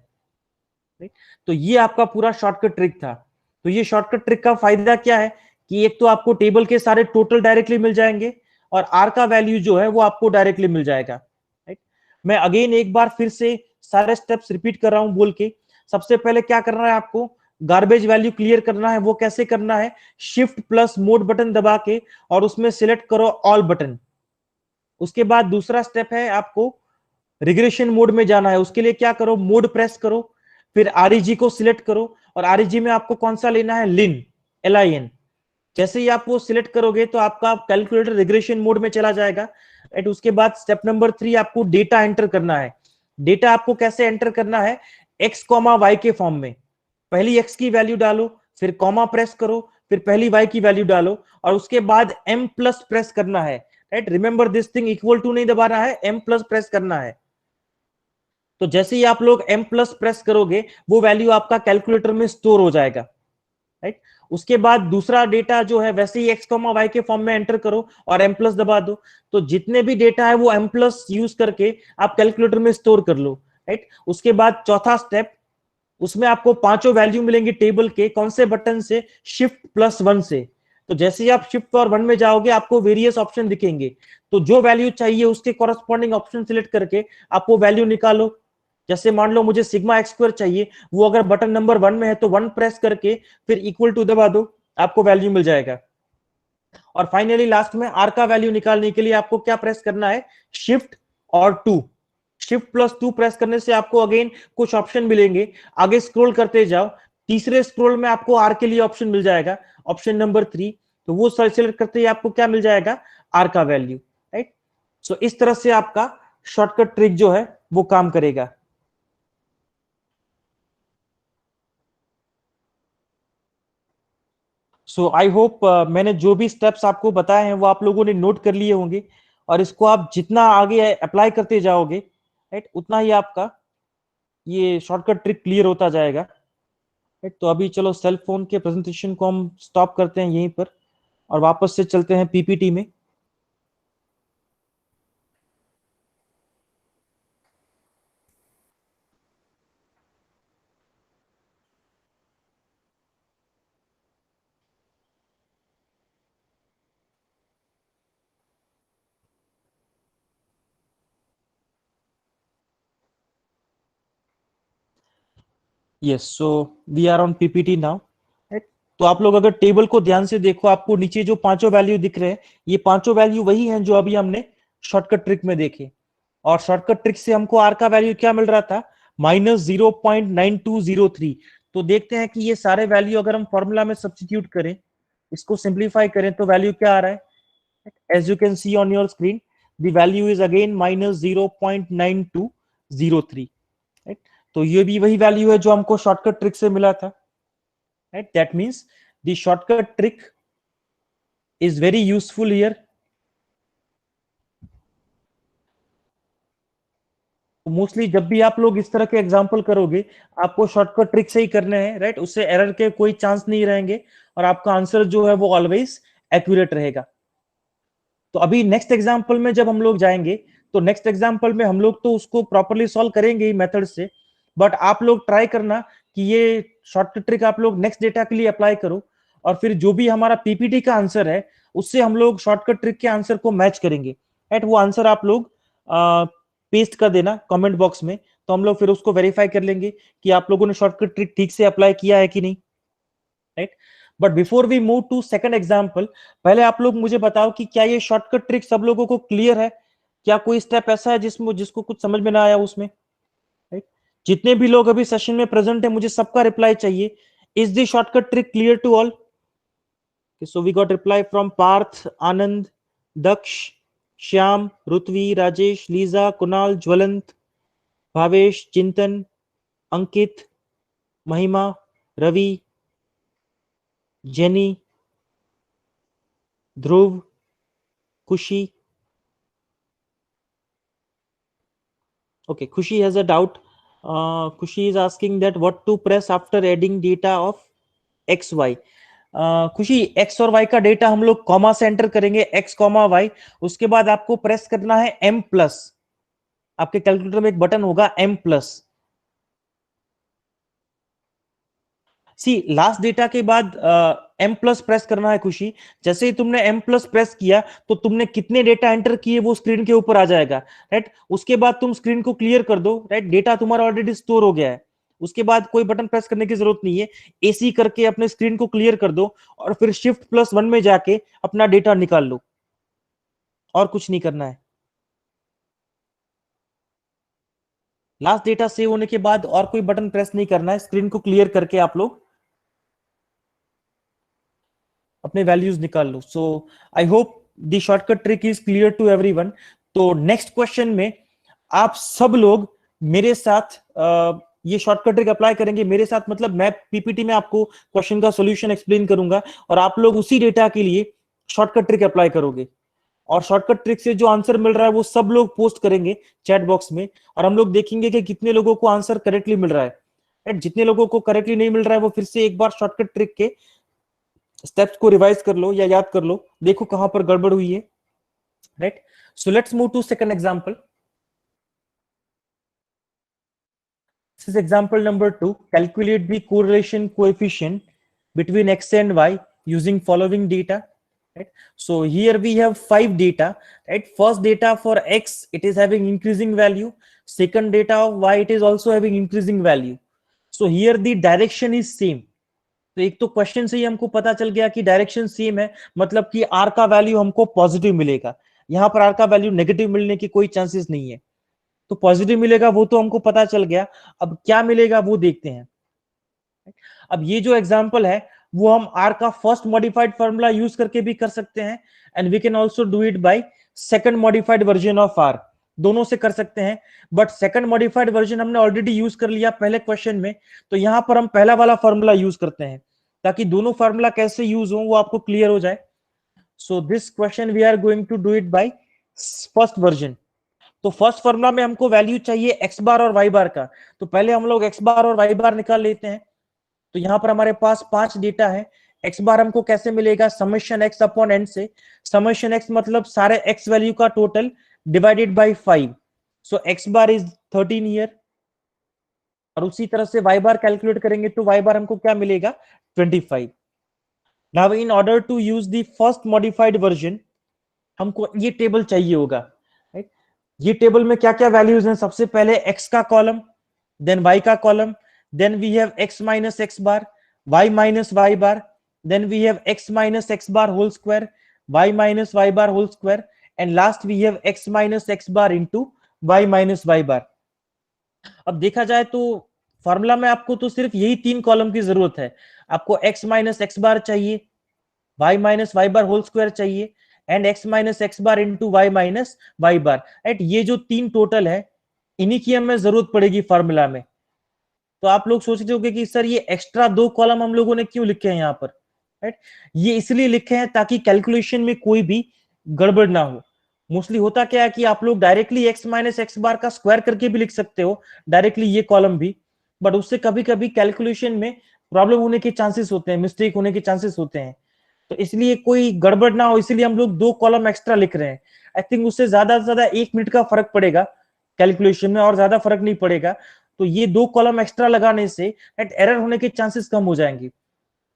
A: राइट। तो ये आपका पूरा शॉर्टकट ट्रिक था। तो ये शॉर्टकट ट्रिक का फायदा क्या है कि एक तो आपको टेबल के सारे टोटल डायरेक्टली मिल जाएंगे और आर का वैल्यू जो है वो आपको डायरेक्टली मिल जाएगा, राइट। मैं अगेन एक बार फिर से सारे स्टेप्स रिपीट कर रहा हूं बोल के। सबसे पहले क्या करना है आपको, गार्बेज वैल्यू क्लियर करना है। वो कैसे करना है, Shift+Mode बटन दबा के और उसमें सिलेक्ट करो ऑल बटन। उसके बाद दूसरा स्टेप है आपको रिग्रेशन मोड में जाना है। उसके लिए क्या करो, मोड प्रेस करो, फिर आरईजी को सिलेक्ट करो और आरईजी में आपको कौन सा लेना है, लिन, LIN। जैसे ही आप वो सिलेक्ट करोगे तो आपका कैलकुलेटर रिग्रेशन मोड में चला जाएगा, राइट। उसके बाद स्टेप नंबर 3 आपको डेटा एंटर करना है। डेटा आपको कैसे एंटर करना है, एक्स कॉमा वाई के फॉर्म में। पहली एक्स की वैल्यू डालो, फिर कॉमा प्रेस करो, फिर पहली वाई की वैल्यू डालो और उसके बाद M+ प्रेस करना है, right. Remember this thing, equal to नहीं दबाना है, M+ प्रेस करना है। तो जैसे ही आप लोग M+ प्रेस करोगे वो वैल्यू आपका कैलकुलेटर में स्टोर हो जाएगा, राइट। उसके बाद दूसरा डेटा जो है वैसे ही एक्स कॉमा वाई के फॉर्म में एंटर करो और M+ दबा दो। तो जितने भी डेटा है वो M+ यूज करके आप कैलकुलेटर में स्टोर कर लो, राइट। उसके बाद चौथा स्टेप, उसमें आपको पांचों वैल्यू मिलेंगे टेबल के, कौन से बटन से, Shift+1 से। तो जैसे ही आप शिफ्ट और 1 में जाओगे आपको वेरियस ऑप्शन दिखेंगे। तो जो वैल्यू चाहिए उसके कॉरस्पॉन्डिंग ऑप्शन सिलेक्ट करके आप वो वैल्यू निकालो। जैसे मान लो मुझे सिग्मा एक्स स्क्वायर चाहिए, वो अगर बटन नंबर 1 में है तो 1 प्रेस करके फिर इक्वल टू दबा दो। आपको वैल्यू मिल जाएगा। और फाइनली लास्ट में आर का वैल्यू निकालने के लिए आपको क्या प्रेस करना है, शिफ्ट और 2, शिफ्ट प्लस 2 प्रेस करने से आपको अगेन कुछ ऑप्शन मिलेंगे, आगे स्क्रॉल करते जाओ, तीसरे स्क्रॉल में आपको आर के लिए ऑप्शन मिल जाएगा, ऑप्शन नंबर 3, तो वो सेलेक्ट करते ही आपको क्या मिल जाएगा, आर का वैल्यू, राइट। सो इस तरह से आपका शॉर्टकट ट्रिक जो है वो काम करेगा। सो आई होप मैंने जो भी स्टेप्स आपको बताए हैं वो आप लोगों ने नोट कर लिए होंगे, और इसको आप जितना आगे अप्लाई करते जाओगे, राइट, उतना ही आपका ये शॉर्टकट ट्रिक क्लियर होता जाएगा, राइट। तो अभी चलो सेल फोन के प्रेजेंटेशन को हम स्टॉप करते हैं यहीं पर और वापस से चलते हैं पीपीटी में। Yes, so we are on PPT now, right. तो आप लोग अगर टेबल को ध्यान से देखो, आपको नीचे जो पांचों वैल्यू दिख रहे हैं, ये पांचों वैल्यू वही हैं जो अभी हमने शॉर्टकट ट्रिक में देखे। और शॉर्टकट ट्रिक से हमको आर का वैल्यू क्या मिल रहा था, -0.9203। तो देखते हैं कि ये सारे वैल्यू अगर हम फॉर्मूला में सब्स्टिट्यूट करें, इसको सिंप्लीफाई करें, तो वैल्यू क्या आ रहा है, as you can see on your screen, the value is again -0.9203, right. तो ये भी वही वैल्यू है जो हमको शॉर्टकट ट्रिक से मिला था, right. That means the shortcut trick is very useful here. Mostly जब भी आप लोग इस तरह के एग्जाम्पल करोगे, आपको शॉर्टकट ट्रिक से ही करने हैं, राइट। उससे एरर के कोई चांस नहीं रहेंगे और आपका आंसर जो है वो ऑलवेज एक्यूरेट रहेगा। तो अभी नेक्स्ट एग्जाम्पल में जब हम लोग जाएंगे, तो नेक्स्ट एग्जाम्पल में हम लोग तो उसको प्रॉपरली सॉल्व करेंगे ही मेथड से, बट आप लोग ट्राई करना कि ये शॉर्टकट ट्रिक आप लोग नेक्स्ट डेटा के लिए अप्लाई करो, और फिर जो भी हमारा पीपीटी का आंसर है उससे हम लोग शॉर्टकट ट्रिक के आंसर को मैच करेंगे, राइट। वो आंसर आप लोग पेस्ट कर देना कमेंट बॉक्स में, तो हम लोग फिर उसको वेरीफाई कर लेंगे कि आप लोगों ने शॉर्टकट ट्रिक ठीक से अप्लाई किया है कि नहीं, right. But before we move to second example, पहले आप लोग मुझे बताओ कि क्या ये शॉर्टकट ट्रिक सब लोगों को क्लियर है, क्या कोई स्टेप ऐसा है जिसमें जिसको कुछ समझ में ना आया उसमें, राइट। जितने भी लोग अभी सेशन में प्रेजेंट है, मुझे सबका रिप्लाई चाहिए, is the shortcut trick clear to all? So we got reply from Parth, Anand, Daksh, Shyam, Rutvi, Rajesh, Lisa, Kunal, Jwalant, Bhavesh, चिंतन, अंकित, महिमा, रवि, जेनी, ध्रुव, खुशी। Okay, Khushi has a doubt. Khushi is asking that what to press after adding data of x y. खुशी, x और y का डेटा हम लोग कॉमा से एंटर करेंगे, x कॉमा y, उसके बाद आपको प्रेस करना है m प्लस, आपके कैलकुलेटर में एक बटन होगा m प्लस। सी लास्ट डेटा के बाद m प्लस प्रेस करना है खुशी। जैसे ही तुमने m प्लस प्रेस किया तो तुमने कितने डेटा एंटर किए वो स्क्रीन के ऊपर आ जाएगा, राइट। उसके बाद तुम स्क्रीन को क्लियर कर दो, राइट, डेटा तुम्हारा ऑलरेडी स्टोर हो गया है। उसके बाद कोई बटन प्रेस करने की जरूरत नहीं है, एसी करके अपने स्क्रीन को क्लियर कर दो और फिर Shift+1 में जाके अपना डेटा निकाल लो, और कुछ नहीं करना है। लास्ट डेटा सेव होने के बाद और कोई बटन प्रेस नहीं करना है, स्क्रीन को क्लियर करके आप लोग अपने वैल्यूज निकाल लो। So I hope the shortcut trick is clear to everyone. तो नेक्स्ट क्वेश्चन में आप सब लोग मेरे साथ ये शॉर्टकट ट्रिक अप्लाई करेंगे मेरे साथ, मतलब मैं पीपीटी में आपको क्वेश्चन का सॉल्यूशन एक्सप्लेन करूंगा और आप लोग उसी डेटा के लिए शॉर्टकट ट्रिक अप्लाई करोगे, और शॉर्टकट ट्रिक से जो आंसर मिल रहा है वो सब लोग पोस्ट करेंगे चैट बॉक्स में, और हम लोग देखेंगे कि कितने लोगों को आंसर करेक्टली मिल रहा है। जितने लोगों को करेक्टली नहीं मिल रहा है वो फिर से एक बार शॉर्टकट ट्रिक के स्टेप्स को रिवाइज कर लो या याद कर लो, देखो कहां पर गड़बड़ हुई है, right. So let's move to second example. This is example number 2. Calculate the correlation coefficient between x and y using following data. Right. So here we have 5 data. Right. First data for x, it is having increasing value. Second data of y, it is also having increasing value. So here the direction is same. तो एक तो क्वेश्चन से ही हमको पता चल गया कि डायरेक्शन सेम है, मतलब कि आर का वैल्यू हमको पॉजिटिव मिलेगा। यहाँ पर आर का वैल्यू नेगेटिव मिलने की कोई चांसेस नहीं है, तो पॉजिटिव मिलेगा वो तो हमको पता चल गया। अब क्या मिलेगा वो देखते हैं। अब ये जो एग्जांपल है वो हम आर का फर्स्ट मॉडिफाइड फार्मूला यूज करके भी कर सकते हैं, and we can also do it by second modified version of r, दोनों से कर सकते हैं। बट सेकंड मॉडिफाइड वर्जन हमने ऑलरेडी यूज कर लिया पहले क्वेश्चन में, तो यहां पर हम पहला वाला फार्मूला यूज करते हैं ताकि दोनों फार्मूला कैसे यूज हो वो आपको क्लियर हो जाए। So this question we are going to do it by first version. तो फर्स्ट फार्मूला में हमको वैल्यू चाहिए एक्स बार और वाई बार का, तो पहले हम लोग एक्स बार और वाई बार निकाल लेते हैं। तो यहां पर हमारे पास 5 डेटा है। एक्स बार हमको कैसे मिलेगा, समेशन एक्स अपॉन एन से। समेशन एक्स मतलब सारे एक्स वैल्यू का total divided bye 5। So x bar is 13 year. और उसी तरह से वाई बार कैलकुलेट करेंगे तो वाई बार हमको क्या मिलेगा, 25। Now in order to use the first modified version हमको ये टेबल चाहिए होगा, राइट। ये टेबल में क्या क्या वैल्यूज हैं, सबसे पहले एक्स का कॉलम, देन वाई का column, then we have x minus x bar, y minus y bar, then we have x minus x bar whole square, y minus y bar whole square, and last we have x minus x bar into y minus y bar। अब देखा जाए तो फॉर्मूला में आपको तो सिर्फ यही 3 कॉलम की जरूरत है। आपको x माइनस एक्स बार चाहिए, y minus y bar whole square चाहिए, and x minus x bar into y minus y bar, right. ये जो 3 टोटल है इन्हीं की हमें जरूरत पड़ेगी फॉर्मूला में। तो आप लोग सोच रहे होंगे कि सर ये एक्स्ट्रा 2 कॉलम हम लोगों ने क्यों लिखे हैं यहाँ पर, राइट। ये इसलिए लिखे हैं ताकि कैलकुलेशन में कोई भी गड़बड़ ना हो। मोस्टली होता क्या है कि आप लोग directly x minus x bar का स्क्वायर करके भी लिख सकते हो, डायरेक्टली ये कॉलम भी, बट उससे कभी कभी कैलकुलेशन में प्रॉब्लम होने के चांसेस होते हैं, मिस्टेक होने के चांसेस होते हैं। तो इसलिए कोई गड़बड़ ना हो इसलिए हम लोग 2 कॉलम एक्स्ट्रा लिख रहे हैं। आई थिंक उससे ज्यादा से ज्यादा 1 मिनट का फर्क पड़ेगा कैलकुलेशन में, और ज्यादा फर्क नहीं पड़ेगा। तो ये 2 कॉलम एक्स्ट्रा लगाने से एरर होने के चांसेस कम हो जाएंगे।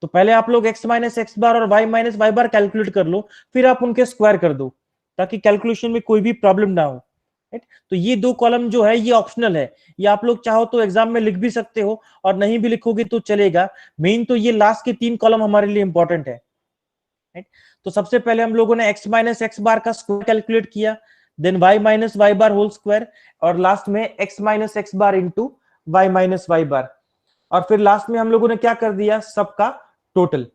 A: तो पहले आप लोग x माइनस एक्स बार और y माइनस वाई बार कैलकुलेट कर लो, फिर आप उनके स्क्वायर कर दो ताकि कैलकुलेशन में कोई भी प्रॉब्लम ना हो, राइट। तो ये 2 कॉलम जो है ये ऑप्शनल है, ये आप लोग चाहो तो एग्जाम में लिख भी सकते हो और नहीं भी लिखोगे तो चलेगा। मेन तो ये लास्ट के 3 कॉलम हमारे लिए इंपॉर्टेंट है, राइट। तो सबसे पहले हम लोगों ने x माइनस एक्स बार का स्क्वायर कैलकुलेट किया, then y minus y bar whole square, और लास्ट में x minus x bar into y minus y bar, और फिर लास्ट में हम लोगों ने क्या कर दिया, सबका टोटल।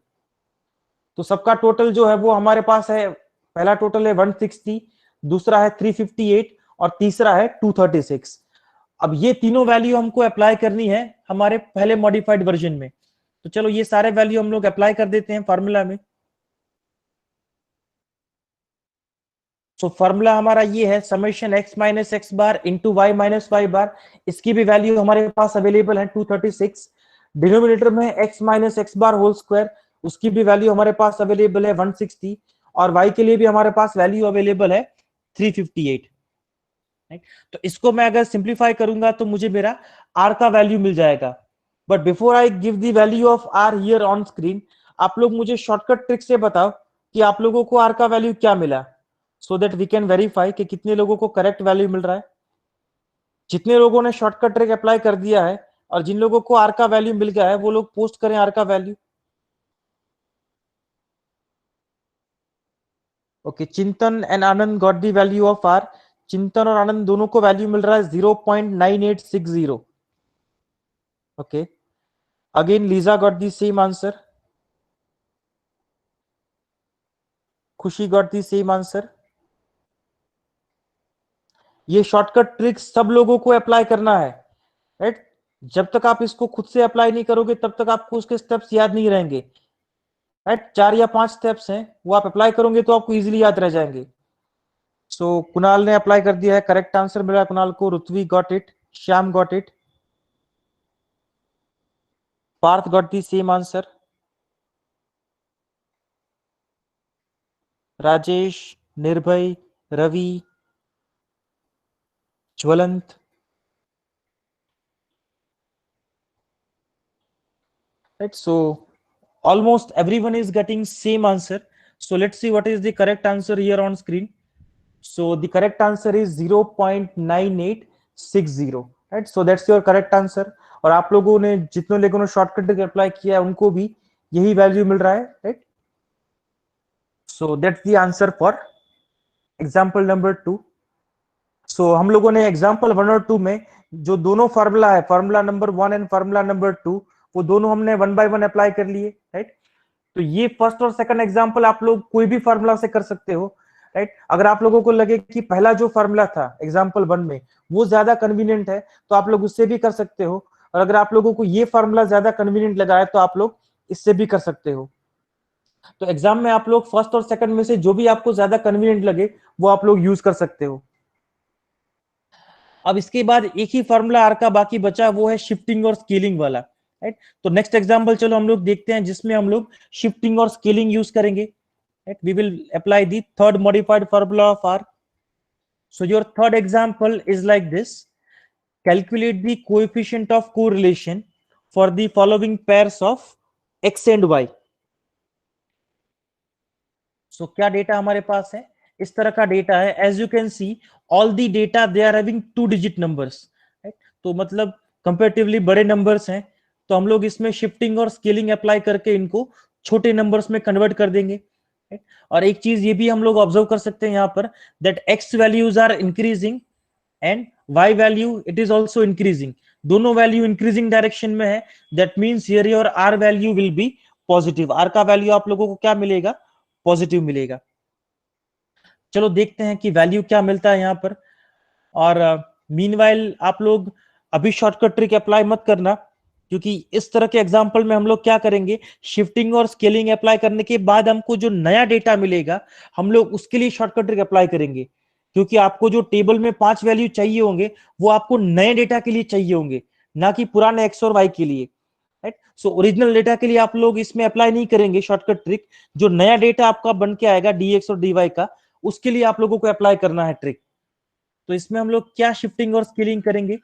A: तो सबका टोटल जो है वो हमारे पास है, पहला टोटल है 160, दूसरा है 358 और तीसरा है 236। अब ये तीनों वैल्यू हमको अप्लाई करनी है हमारे पहले मॉडिफाइड वर्जन में। तो चलो ये सारे वैल्यू हम लोग अप्लाई कर देते हैं फार्मूला में। सो फॉर्मूला हमारा ये है summation x minus x bar into y minus y बार। इसकी भी वैल्यू हमारे पास अवेलेबल है 236। डिनोमिनेटर में x minus x bar whole square, उसकी भी वैल्यू हमारे पास अवेलेबल है 160, और वाई के लिए भी हमारे पास वैल्यू अवेलेबल है 358, राइट। तो इसको मैं अगर सिंप्लीफाई करूंगा तो मुझे मेरा आर का वैल्यू मिल जाएगा। But before I give the value of r here on screen, आप लोग मुझे शॉर्टकट ट्रिक से बताओ कि आप लोगों को आर का वैल्यू क्या मिला, so that we can verify कि कितने लोगों को करेक्ट वैल्यू मिल रहा है। जितने लोगों ने शॉर्टकट ट्रिक अप्लाई कर दिया है और जिन लोगों को आर का वैल्यू मिल गया है वो लोग पोस्ट करें आर का value. Okay, Chintan and Anand got the value of r. Chintan और आनंद दोनों को वैल्यू मिल रहा है 0.9860। Okay, again Lisa got the same answer, खुशी गॉट दी सेम आंसर। ये शॉर्टकट ट्रिक सब लोगों को अप्लाई करना है, राइट। जब तक आप इसको खुद से अप्लाई नहीं करोगे तब तक आपको उसके स्टेप्स याद नहीं रहेंगे, राइट। 4 या 5 स्टेप्स हैं, वो आप अप्लाई करोगे तो आपको इजीली याद रह जाएंगे। सो कुणाल ने अप्लाई कर दिया है, करेक्ट आंसर मिला कुणाल को। Rutvi got it, Shyam got it, Parth got the same answer, Rajesh, Nirbhay, Ravi, ज्वलंत, right? So almost everyone is getting same answer. So let's see what is the correct answer here on screen. So the correct answer is 0.9860, right? So that's your correct answer. और आप लोगों ने जितने लोगों ने शॉर्टकट अप्लाई किया है उनको भी यही वैल्यू मिल रहा है, right. So that's the answer for example number 2। सो हम लोगों ने एग्जाम्पल 1 और 2 में जो दोनों फार्मूला है, formula number 1 and formula number 2, वो दोनों हमने 1 बाय 1 अप्लाई कर लिए, राइट। तो ये फर्स्ट और सेकंड एग्जाम्पल आप लोग कोई भी फार्मूला से कर सकते हो, राइट। अगर आप लोगों को लगे कि पहला जो फार्मूला था एग्जाम्पल 1 में वो ज्यादा कन्वीनियंट है तो आप लोग उससे भी कर सकते हो, और अगर आप लोगों को ये फार्मूला ज्यादा कन्वीनियंट लगा है तो आप लोग इससे भी कर सकते हो। तो एग्जाम में आप लोग फर्स्ट और सेकंड में से जो भी आपको ज्यादा कन्वीनियंट लगे वो आप लोग यूज कर सकते हो। अब इसके बाद एक ही फॉर्मूला आर का बाकी बचा, वो है शिफ्टिंग और स्केलिंग वाला, राइट। तो नेक्स्ट एग्जांपल चलो हम लोग देखते हैं जिसमें हम लोग शिफ्टिंग और स्केलिंग यूज करेंगे, right. We will apply the third modified formula of r. So your third example is like this: calculate the coefficient of correlation for the following pairs of x and y। सो क्या डेटा हमारे पास है, इस तरह का डेटा है। As you can see all the data they are having 2 digit numbers, right. तो मतलब कंपेरेटिवली बड़े नंबर्स हैं, तो हम लोग इसमें शिफ्टिंग और स्केलिंग अप्लाई करके इनको छोटे नंबर्स में कन्वर्ट कर देंगे, right? और एक चीज ये भी हम लोग ऑब्जर्व कर सकते हैं यहाँ पर, that x values are increasing and y value it is also increasing. दोनों वैल्यू इंक्रीजिंग डायरेक्शन में है, that means here your r value will be positive. R का वैल्यू आप लोगों को क्या मिलेगा, पॉजिटिव मिलेगा। चलो देखते हैं कि वैल्यू क्या मिलता है यहाँ पर। और मीनवाइल आप लोग अभी शॉर्टकट ट्रिक अप्लाई मत करना, क्योंकि इस तरह के एग्जांपल में हम लोग क्या करेंगे, शिफ्टिंग और स्केलिंग अप्लाई करने के बाद हमको जो नया डेटा मिलेगा हम लोग उसके लिए शॉर्टकट ट्रिक अप्लाई करेंगे, क्योंकि आपको जो टेबल में 5 वैल्यू चाहिए होंगे वो आपको नए डेटा के लिए चाहिए होंगे, ना कि पुराने एक्स और वाई के लिए, राइट। सो ओरिजिनल डेटा के लिए आप लोग इसमें अप्लाई नहीं करेंगे शॉर्टकट ट्रिक। जो नया डेटा आपका बन के आएगा डीएक्स और डीवाई का, उसके लिए आप लोगों को अप्लाई करना है ट्रिक। तो इसमें हम लोग क्या शिफ्टिंग और स्केलिंग करेंगे,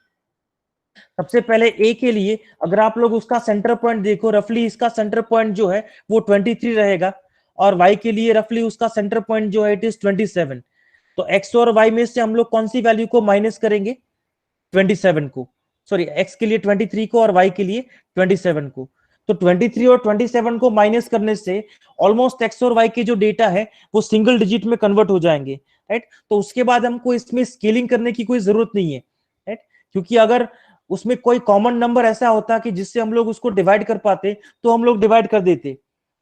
A: सबसे पहले ए के लिए अगर आप लोग उसका सेंटर पॉइंट देखो, रफली इसका सेंटर पॉइंट जो है वो 23 रहेगा, और वाई के लिए रफली उसका सेंटर पॉइंट जो है इट इज 27। तो एक्स और वाई में से हम लोग कौन सी वैल्यू को माइनस करेंगे, 27 को, सॉरी एक्स के लिए 23 को और वाई के लिए 27 को। तो 23 और 27 को माइनस करने से ऑलमोस्ट एक्स और वाई के जो डेटा है वो सिंगल डिजिट में कन्वर्ट हो जाएंगे, राइट। तो उसके बाद हमको इसमें स्केलिंग करने की कोई जरूरत नहीं है, राइट। क्योंकि अगर उसमें कोई कॉमन नंबर ऐसा होता कि जिससे हम लोग उसको डिवाइड कर पाते तो हम लोग डिवाइड कर देते,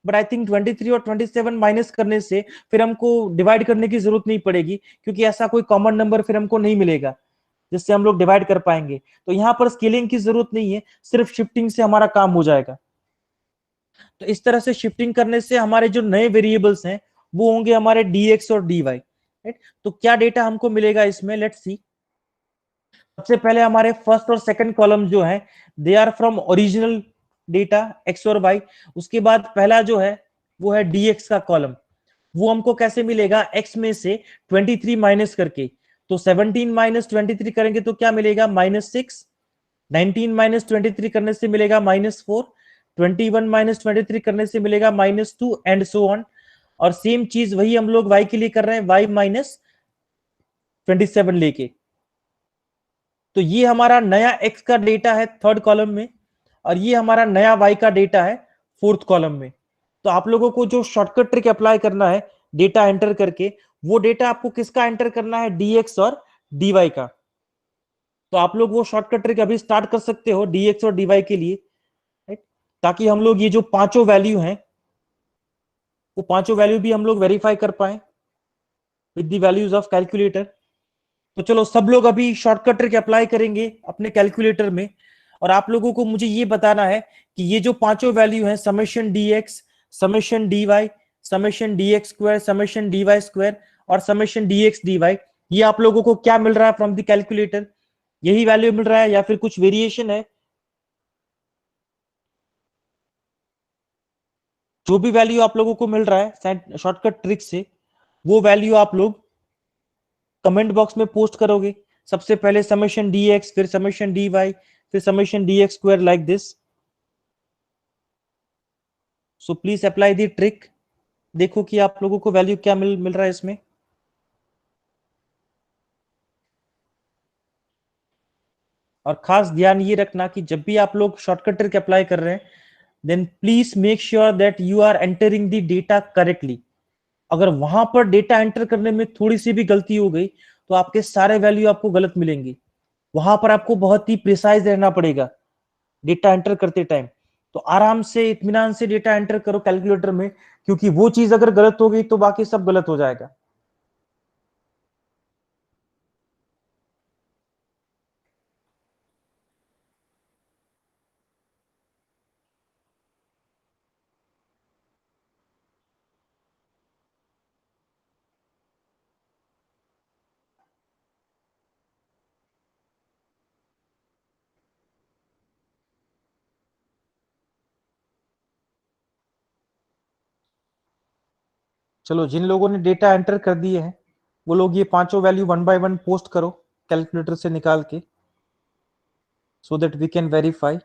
A: बट आई थिंक 23 और 27 माइनस करने से फिर हमको डिवाइड करने की जरूरत नहीं पड़ेगी, क्योंकि ऐसा कोई कॉमन नंबर फिर हमको नहीं मिलेगा जिससे हम लोग डिवाइड कर पाएंगे। तो यहां पर स्केलिंग की जरूरत नहीं है, सिर्फ शिफ्टिंग से हमारा काम हो जाएगा। तो इस तरह से शिफ्टिंग करने से हमारे जो नए वेरिएबल्स हैं वो होंगे हमारे dx और dy, राइट। तो क्या डेटा हमको मिलेगा इसमें, लेट्स सी। सबसे पहले हमारे फर्स्ट और सेकंड कॉलम जो है they are from original data x और y। उसके बाद पहला जो है वो है dx का कॉलम, वो हमको कैसे मिलेगा, x में से 23 माइनस करके। तो 17 माइनस 23 करेंगे तो क्या मिलेगा, -6। 19 माइनस 23 करने से मिलेगा -4। 21 माइनस 23 करने से मिलेगा -2 एंड सो ऑन। और सेम चीज वही हम लोग y के लिए कर रहे हैं, y माइनस 27 लेके। तो ये हमारा नया x का डेटा है थर्ड कॉलम में, और ये हमारा नया y का डेटा है फोर्थ कॉलम में। तो आप लोगों को जो शॉर्टकट ट्रिक अप्लाई करना है डेटा एंटर करके, वो डेटा आपको किसका एंटर करना है, dx और dy का। तो आप लोग वो शॉर्टकट ट्रिक अभी स्टार्ट कर सकते हो dx और dy के लिए, राइट। ताकि हम लोग ये जो पांचों वैल्यू हैं वो पांचों वैल्यू भी हम लोग वेरीफाई कर पाए with the values of calculator. तो चलो सब लोग अभी शॉर्टकट ट्रिक अप्लाई करेंगे अपने कैलकुलेटर में, और आप लोगों को मुझे ये बताना है कि ये जो पांचों वैल्यू हैं, summation dx, summation dy, summation dx square, summation dy square और समेशन dx dy, ये आप लोगों को क्या मिल रहा है फ्रॉम द कैलकुलेटर, यही वैल्यू मिल रहा है या फिर कुछ वेरिएशन है। जो भी वैल्यू आप लोगों को मिल रहा है शॉर्टकट ट्रिक से, वो वैल्यू आप लोग कमेंट बॉक्स में पोस्ट करोगे। सबसे पहले समेशन dx, फिर समेशन dy, फिर summation dx square, like this. So please apply the trick, देखो कि आप लोगों को वैल्यू क्या मिल रहा है इसमें। और खास ध्यान ये रखना कि जब भी आप लोग शॉर्टकट ट्रिक अप्लाई कर रहे हैं then please make sure that you are entering the data correctly. अगर वहां पर डेटा एंटर करने में थोड़ी सी भी गलती हो गई तो आपके सारे वैल्यू आपको गलत मिलेंगे. वहां पर आपको बहुत ही प्रिसाइज रहना पड़ेगा डेटा एंटर करते टाइम. तो आराम से इत्मीनान से डेटा एंटर करो कैलकुलेटर में, क्योंकि वो चीज अगर गलत हो गई तो बाकी सब गलत हो जाएगा. चलो, जिन लोगों ने डेटा एंटर कर दिए हैं वो लोग ये पांचों value one by one post करो कैलकुलेटर से निकाल के, so that we can verify.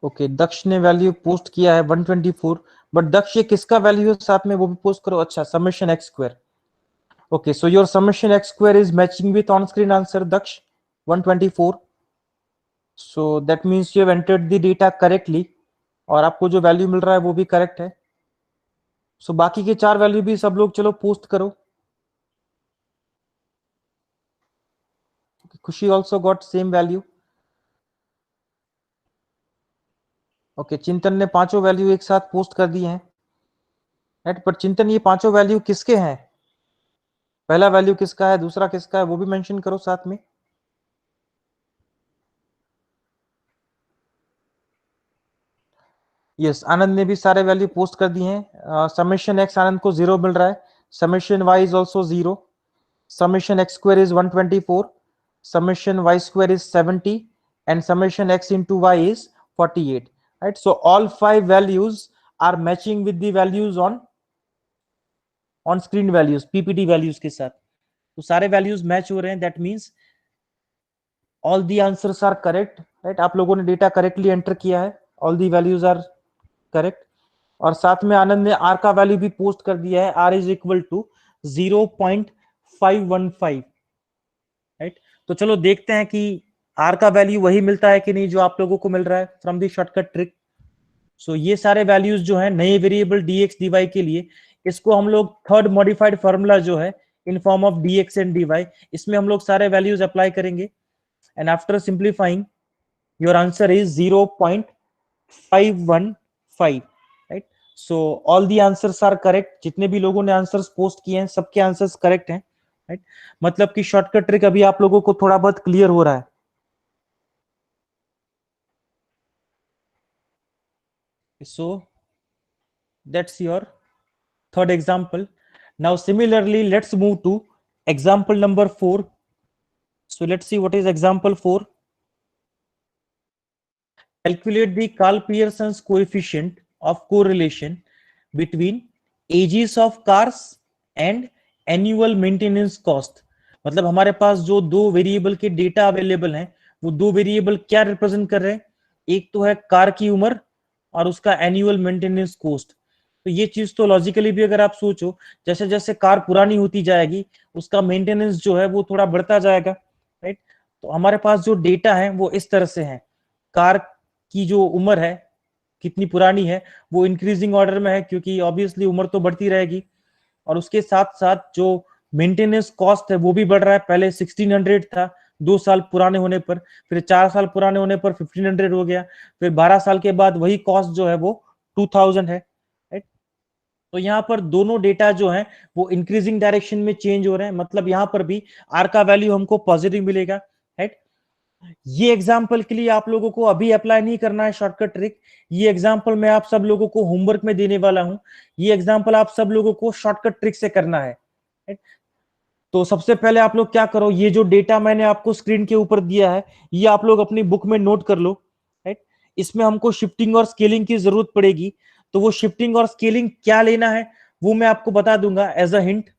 A: Okay, Daksh ने वैल्यू पोस्ट किया है 124, बट दक्ष ये किसका वैल्यू है साथ में वो भी पोस्ट करो. अच्छा, summation x square. Okay, so your summation x square is matching with on screen answer Daksh 124. So that means you have entered the data correctly, और आपको जो वैल्यू मिल रहा है वो भी करेक्ट है. सो बाकी के चार वैल्यू भी सब लोग चलो पोस्ट करो. खुशी also got same value. Okay, चिंतन ने पांचों वैल्यू एक साथ पोस्ट कर दी हैं. राइट, पर चिंतन ये पांचों वैल्यू किसके हैं? पहला वैल्यू किसका है, दूसरा किसका है, वो भी मेंशन करो साथ में. यस, आनंद ने भी सारे वैल्यू पोस्ट कर दिए हैं. समेशन एक्स आनंद को 0 मिल रहा है. Summation y is also 0. Summation x square is 124. Summation y square is 70 and summation x into y is 48. Right, so all five values are matching with the values on screen values, ppt values के साथ. तो सारे values मैच हो रहे हैं. That means all the answers are correct. Right, आप लोगों ने डेटा करेक्टली एंटर किया है. all the values are correct. और साथ में आनंद ने आर का वैल्यू भी पोस्ट कर दिया है. R is equal to 0.515. Right, तो चलो देखते हैं कि आर का वैल्यू वही मिलता है कि नहीं जो आप लोगों को मिल रहा है फ्रॉम दी शॉर्टकट ट्रिक. सो ये सारे वैल्यूज जो है नए वेरिएबल dx dy के लिए, इसको हम लोग थर्ड मॉडिफाइड फॉर्मूला जो है in form of dx and dy, इसमें हम लोग सारे वैल्यूज अप्लाई करेंगे. And after simplifying your answer is 0.515. Right, so all the answers are correct. जितने भी लोगों ने आंसर्स पोस्ट किए हैं सबके आंसर्स करेक्ट हैं. राइट, मतलब कि शॉर्टकट ट्रिक अभी आप लोगों को थोड़ा बहुत क्लियर हो रहा है. So that's your third example. Now similarly, let's move to example number 4. So let's see what is example 4. Calculate the Carl Pearson's coefficient of correlation between ages of cars and annual maintenance cost. मतलब हमारे पास जो दो वेरिएबल के डेटा अवेलेबल हैं, वो दो वेरिएबल क्या रिप्रेजेंट कर रहे हैं? एक तो है कार की उम्र और उसका एनुअल मेंटेनेंस कॉस्ट. तो ये चीज तो लॉजिकली भी अगर आप सोचो, जैसे जैसे कार पुरानी होती जाएगी उसका मेंटेनेंस जो है वो थोड़ा बढ़ता जाएगा. राइट, तो हमारे पास जो डेटा है वो इस तरह से है. कार की जो उम्र है, कितनी पुरानी है, वो इंक्रीजिंग ऑर्डर में है क्योंकि ऑब्वियसली उम्र तो बढ़ती रहेगी. और उसके साथ साथ जो मेंटेनेंस कॉस्ट है वो भी बढ़ रहा है. पहले 1600 था 2 साल पुराने होने पर, फिर 4 साल पुराने होने पर 1500 हो गया, फिर 12 साल के बाद वही कॉस्ट जो है वो 2000 है. राइट, तो यहाँ पर दोनों डेटा जो है वो इंक्रीजिंग डायरेक्शन में चेंज हो रहे हैं, मतलब यहाँ पर भी आर का वैल्यू हमको पॉजिटिव मिलेगा, राइट। ये एग्जाम्पल के लिए आप लोगों को अभी अप्लाई नहीं करना है शॉर्टकट ट्रिक। ये एग्जाम्पल मैं आप सब लोगों को होमवर्क में देने वाला हूं। ये एग्जाम्पल आप सब लोगों को शॉर्टकट ट्रिक से करना है, right? तो सबसे पहले आप लोग क्या करो, ये जो डेटा मैंने आपको स्क्रीन के ऊपर दिया है ये आप लोग अपनी बुक में नोट कर लो, राइट। इसमें हमको शिफ्टिंग और स्केलिंग की जरूरत पड़ेगी, तो वो शिफ्टिंग और स्केलिंग क्या लेना है वो मैं आपको बता दूंगा एज अ हिंट,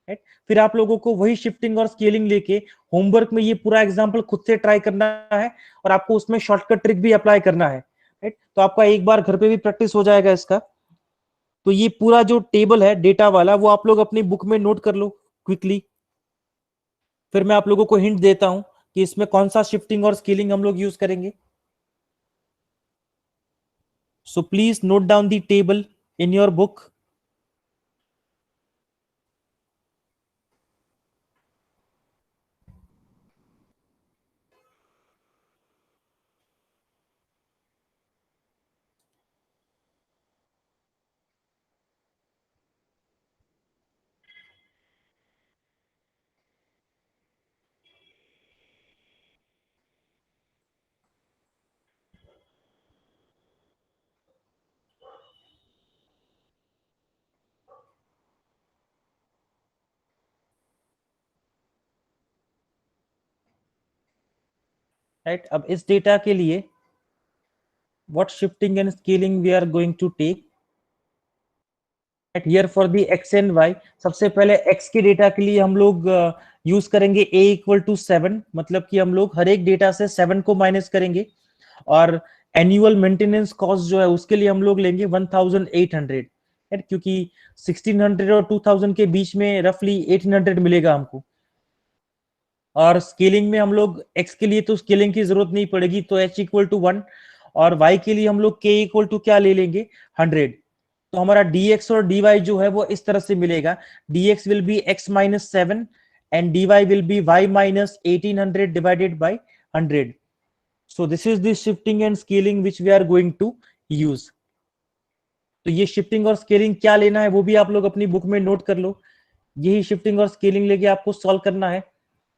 A: राइट। फिर आप लोगों को वही शिफ्टिंग और स्केलिंग लेके होमवर्क में ये पूरा एग्जांपल खुद से ट्राई करना है और आपको उसमें शॉर्टकट ट्रिक भी अप्लाई करना है, राइट। तो आपका एक बार घर पे भी प्रैक्टिस हो जाएगा इसका। तो ये पूरा जो टेबल है डेटा वाला वो आप लोग अपनी बुक में नोट कर लो क्विकली। फिर मैं आप लोगों को हिंट देता हूं कि इसमें कौन सा शिफ्टिंग और स्केलिंग हम लोग यूज करेंगे। सो please note down the table in your book. Right, अब इस डेटा के लिए what shifting and scaling we are going to take here for the x and y। सबसे पहले x के डेटा के लिए हम लोग यूज करेंगे a इक्वल टू 7, मतलब कि हम लोग हर एक डेटा से 7 को माइनस करेंगे और एनुअल मेंटेनेंस कॉस्ट जो है उसके लिए हम लोग लेंगे 1800, क्योंकि 1600 और 2000 के बीच में रफली 1800 मिलेगा हमको। और स्केलिंग में हम लोग x के लिए तो स्केलिंग की जरूरत नहीं पड़ेगी, तो h इक्वल टू 1 और y के लिए हम लोग k इक्वल टू क्या ले लेंगे 100। तो हमारा dx और dy जो है वो इस तरह से मिलेगा, dx will be x minus 7 and dy will be y minus 1800 divided by 100। So this is the shifting and scaling which we are going to use. तो ये शिफ्टिंग और स्केलिंग क्या लेना है वो भी आप लोग अपनी बुक में नोट कर लो। यही शिफ्टिंग और स्केलिंग लेके आपको सॉल्व करना है।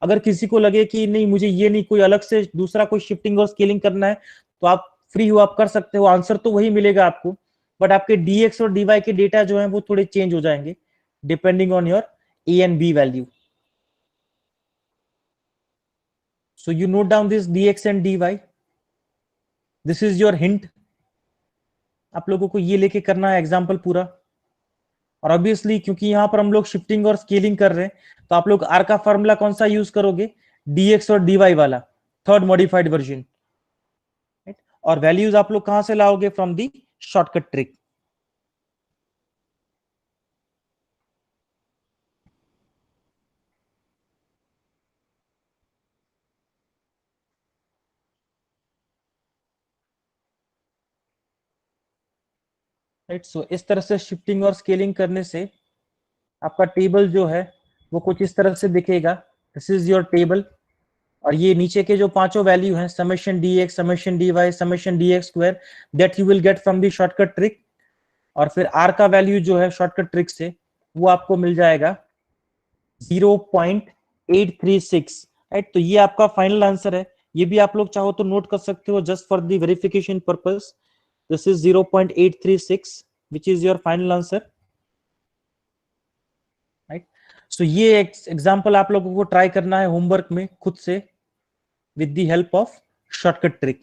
A: अगर किसी को लगे कि नहीं मुझे ये नहीं, कोई अलग से दूसरा कोई शिफ्टिंग और स्केलिंग करना है, तो आप फ्री हो, आप कर सकते हो, आंसर तो वही मिलेगा आपको, बट आपके dx और dy के डेटा जो है वो थोड़े चेंज हो जाएंगे depending on your a and b value. So you note down this dx and dy, this is your hint. आप लोगों को ये लेके करना है एग्जाम्पल पूरा। और ऑब्वियसली क्योंकि यहां पर हम लोग शिफ्टिंग और स्केलिंग कर रहे हैं तो आप लोग आर का फॉर्मूला कौन सा यूज करोगे, dx और dy वाला, थर्ड मॉडिफाइड वर्जन। और वैल्यूज आप लोग कहां से लाओगे, from the shortcut trick. Right, so इस तरह से शिफ्टिंग और स्केलिंग करने से आपका टेबल जो है वो कुछ इस तरह से दिखेगा। This is your table. और ये नीचे के जो पांचों वैल्यू हैं, summation dx, summation dy, summation dx square, that you will get from the shortcut trick. और फिर r का वैल्यू जो है शॉर्टकट ट्रिक से वो आपको मिल जाएगा 0.836, राइट। तो ये आपका फाइनल आंसर है। ये भी आप लोग चाहो तो नोट कर सकते हो just for the verification purpose. This is 0.836 which is your final answer, right. So ये एग्जांपल आप लोगों को ट्राई करना है होमवर्क में खुद से with the help of shortcut trick।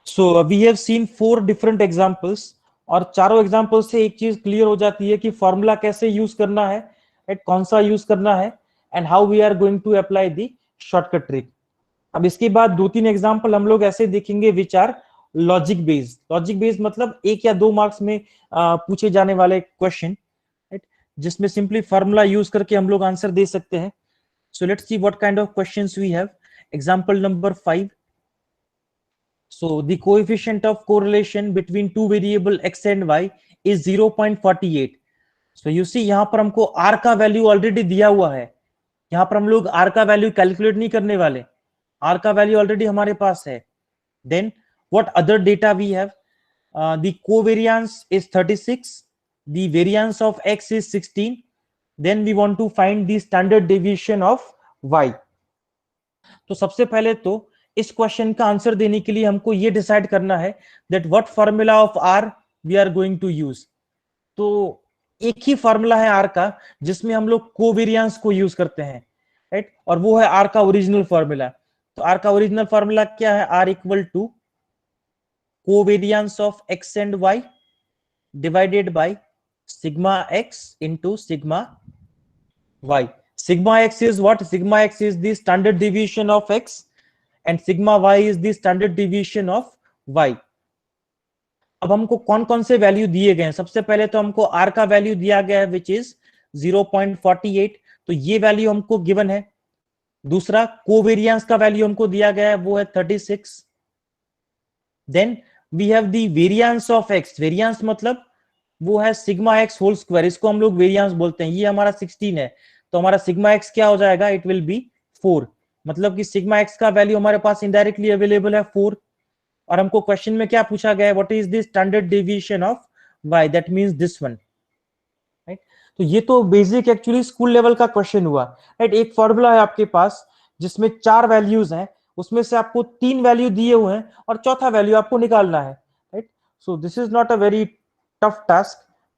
A: So we have seen 4 different examples और चारों एग्जाम्पल से एक चीज क्लियर हो जाती है कि फॉर्मूला कैसे यूज करना है, राइट, कौन सा यूज करना है, and how we are going to apply the shortcut trick. अब इसके बाद 2-3 एग्जाम्पल हम लोग ऐसे देखेंगे which are logic based. Logic based मतलब 1 या 2 मार्क्स में पूछे जाने वाले क्वेश्चन, राइट, जिसमें सिंपली फॉर्मूला यूज करके हम लोग आंसर दे सकते हैं। So let's see what kind of questions we have. Example number 5. So the coefficient of correlation between two variable x and y is 0.48. So you see यहाँ पर हमको r का वैल्यू ऑलरेडी दिया हुआ है। यहाँ पर हम लोग r का वैल्यू कैलकुलेट नहीं करने वाले, r का वैल्यू ऑलरेडी हमारे पास है। Then what other data we have? The covariance is 36, the variance of x is 16, then we want to find the standard deviation of y. तो सबसे पहले तो इस क्वेश्चन का आंसर देने के लिए हमको ये डिसाइड करना है that what formula of r we are going to use. तो एक ही फॉर्मूला है आर का जिसमें हम लोग कोवेरियंस को यूज करते हैं, राइट, और वो है आर का ओरिजिनल फॉर्मूला. तो आर का ओरिजिनल फॉर्मूला क्या है? R equal to covariance of x and y divided by sigma x into sigma y. Sigma x is what? Sigma x is the standard deviation of x and sigma y is the standard deviation of y. अब हमको कौन कौन से वैल्यू दिए गए हैं? सबसे पहले तो हमको r का वैल्यू दिया गया है विच इज 0.48, तो ये वैल्यू हमको गिवन है. दूसरा कोवेरियंस का वैल्यू हमको दिया गया है, वो है 36. Then we have the variance of x. Variance मतलब वो है सिग्मा एक्स होल स्क्वायर, इसको हम लोग वेरियंस बोलते हैं. ये हमारा 16 है, तो हमारा सिग्मा एक्स क्या हो जाएगा? It will B 4. मतलब कि सिग्मा एक्स का वैल्यू हमारे पास इनडायरेक्टली अवेलेबल है 4. और हमको क्वेश्चन में क्या पूछा गया है? What is the standard deviation of y? That means this one, right. तो ये तो बेसिक एक्चुअली स्कूल लेवल का क्वेश्चन हुआ, राइट. एक फॉर्मूला है आपके पास जिसमें 4 वैल्यूज हैं, उसमें से आपको 3 वैल्यू दिए हुए हैं और चौथा वैल्यू आपको निकालना है, right. So this is not a very tough task.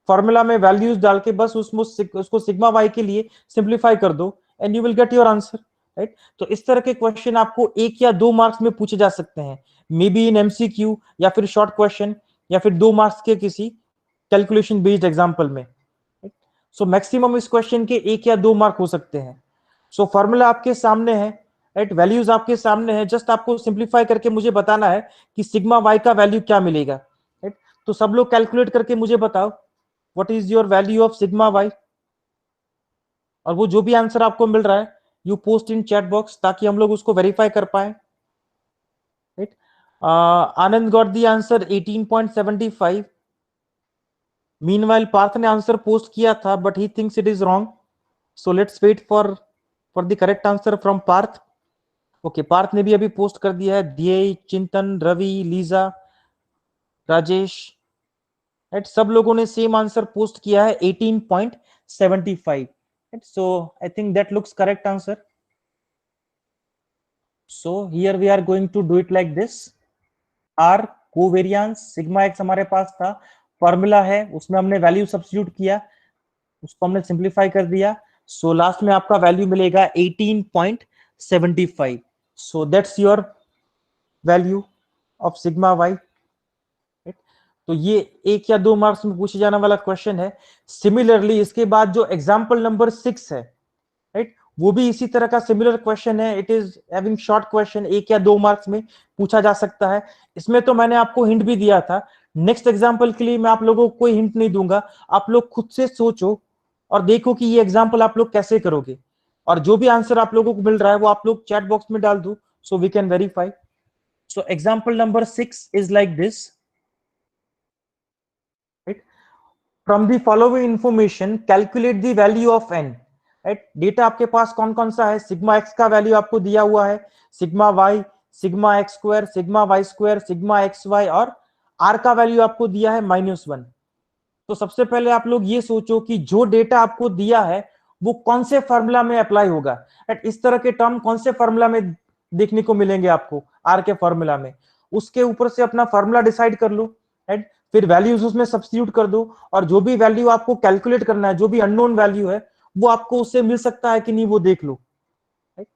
A: Formula में वैल्यूज डाल के बस उसको सिग्मा वाई के लिए सिंप्लीफाई कर दो and you will get your answer, right. तो इस तरह के क्वेश्चन आपको 1 या 2 मार्क्स में पूछे जा सकते हैं, मे बी इन एमसीक्यू या फिर शॉर्ट क्वेश्चन या फिर 2 मार्क्स के किसी कैलकुलेशन बेस्ड एग्जाम्पल में. सो मैक्सिमम इस क्वेश्चन के 1 या 2 मार्क हो सकते हैं. सो फॉर्मूला आपके सामने है, राइट. वैल्यूज आपके सामने है, जस्ट आपको सिंप्लीफाई करके मुझे बताना है कि सिग्मा वाई का वैल्यू क्या मिलेगा, राइट. तो सब लोग कैलकुलेट करके मुझे बताओ what is your value of sigma y. और वो जो भी आंसर आपको मिल रहा है you post in chat box ताकि हम लोग उसको वेरीफाई कर पाए, right. Anand got the answer 18.75. Meanwhile Parth ने आंसर पोस्ट किया था but he thinks it is wrong. So let's wait for the correct answer from Parth. Okay, Parth ने भी अभी पोस्ट कर दिया है. ध्येय, चिंतन, रवि, लीजा, राजेश, राइट, सब लोगों ने सेम आंसर पोस्ट किया है 18.75. So I think that looks correct answer. So here we are going to do it like this. R covariance sigma x हमारे पास था, फॉर्मूला है, उसमें हमने वैल्यू सब्स्टिट्यूट किया, उसको हमने सिंप्लीफाई कर दिया. सो लास्ट में आपका वैल्यू मिलेगा 18.75. So that's your value of sigma y. तो ये 1 या 2 मार्क्स में पूछे जाने वाला क्वेश्चन है. सिमिलरली इसके बाद जो एग्जाम्पल नंबर 6 है, राइट, वो भी इसी तरह का सिमिलर क्वेश्चन है. It is having short question, 1 या 2 मार्क्स में पूछा जा सकता है. इसमें तो मैंने आपको हिंट भी दिया था. नेक्स्ट एग्जाम्पल के लिए मैं आप लोगों को कोई हिंट नहीं दूंगा, आप लोग खुद से सोचो और देखो कि ये एग्जाम्पल आप लोग कैसे करोगे. और जो भी आंसर आप लोगों को मिल रहा है वो आप लोग चैट बॉक्स में डाल दो so we can verify. So example number 6 is like this. From the following information calculate the value of n. Right, data आपके पास कौन कौन सा है? सिग्मा एक्स का वैल्यू आपको दिया हुआ है, sigma y, sigma x square, sigma y square, sigma x y, और आर का वैल्यू आपको दिया है -1. तो सबसे पहले आप लोग ये सोचो कि जो डेटा आपको दिया है वो कौन से फॉर्मूला में अप्लाई होगा. राइट, इस तरह के टर्म कौन से फॉर्मूला में देखने को मिलेंगे आपको? आर के फॉर्मूला में. उसके ऊपर से अपना फॉर्मूला डिसाइड कर लो, राइट. फिर वैल्यूज उसमें सब्स्टिट्यूट कर दो और जो भी वैल्यू आपको कैलकुलेट करना है, जो भी अननोन वैल्यू है वो आपको उससे मिल सकता है कि नहीं वो देख लो. राइट,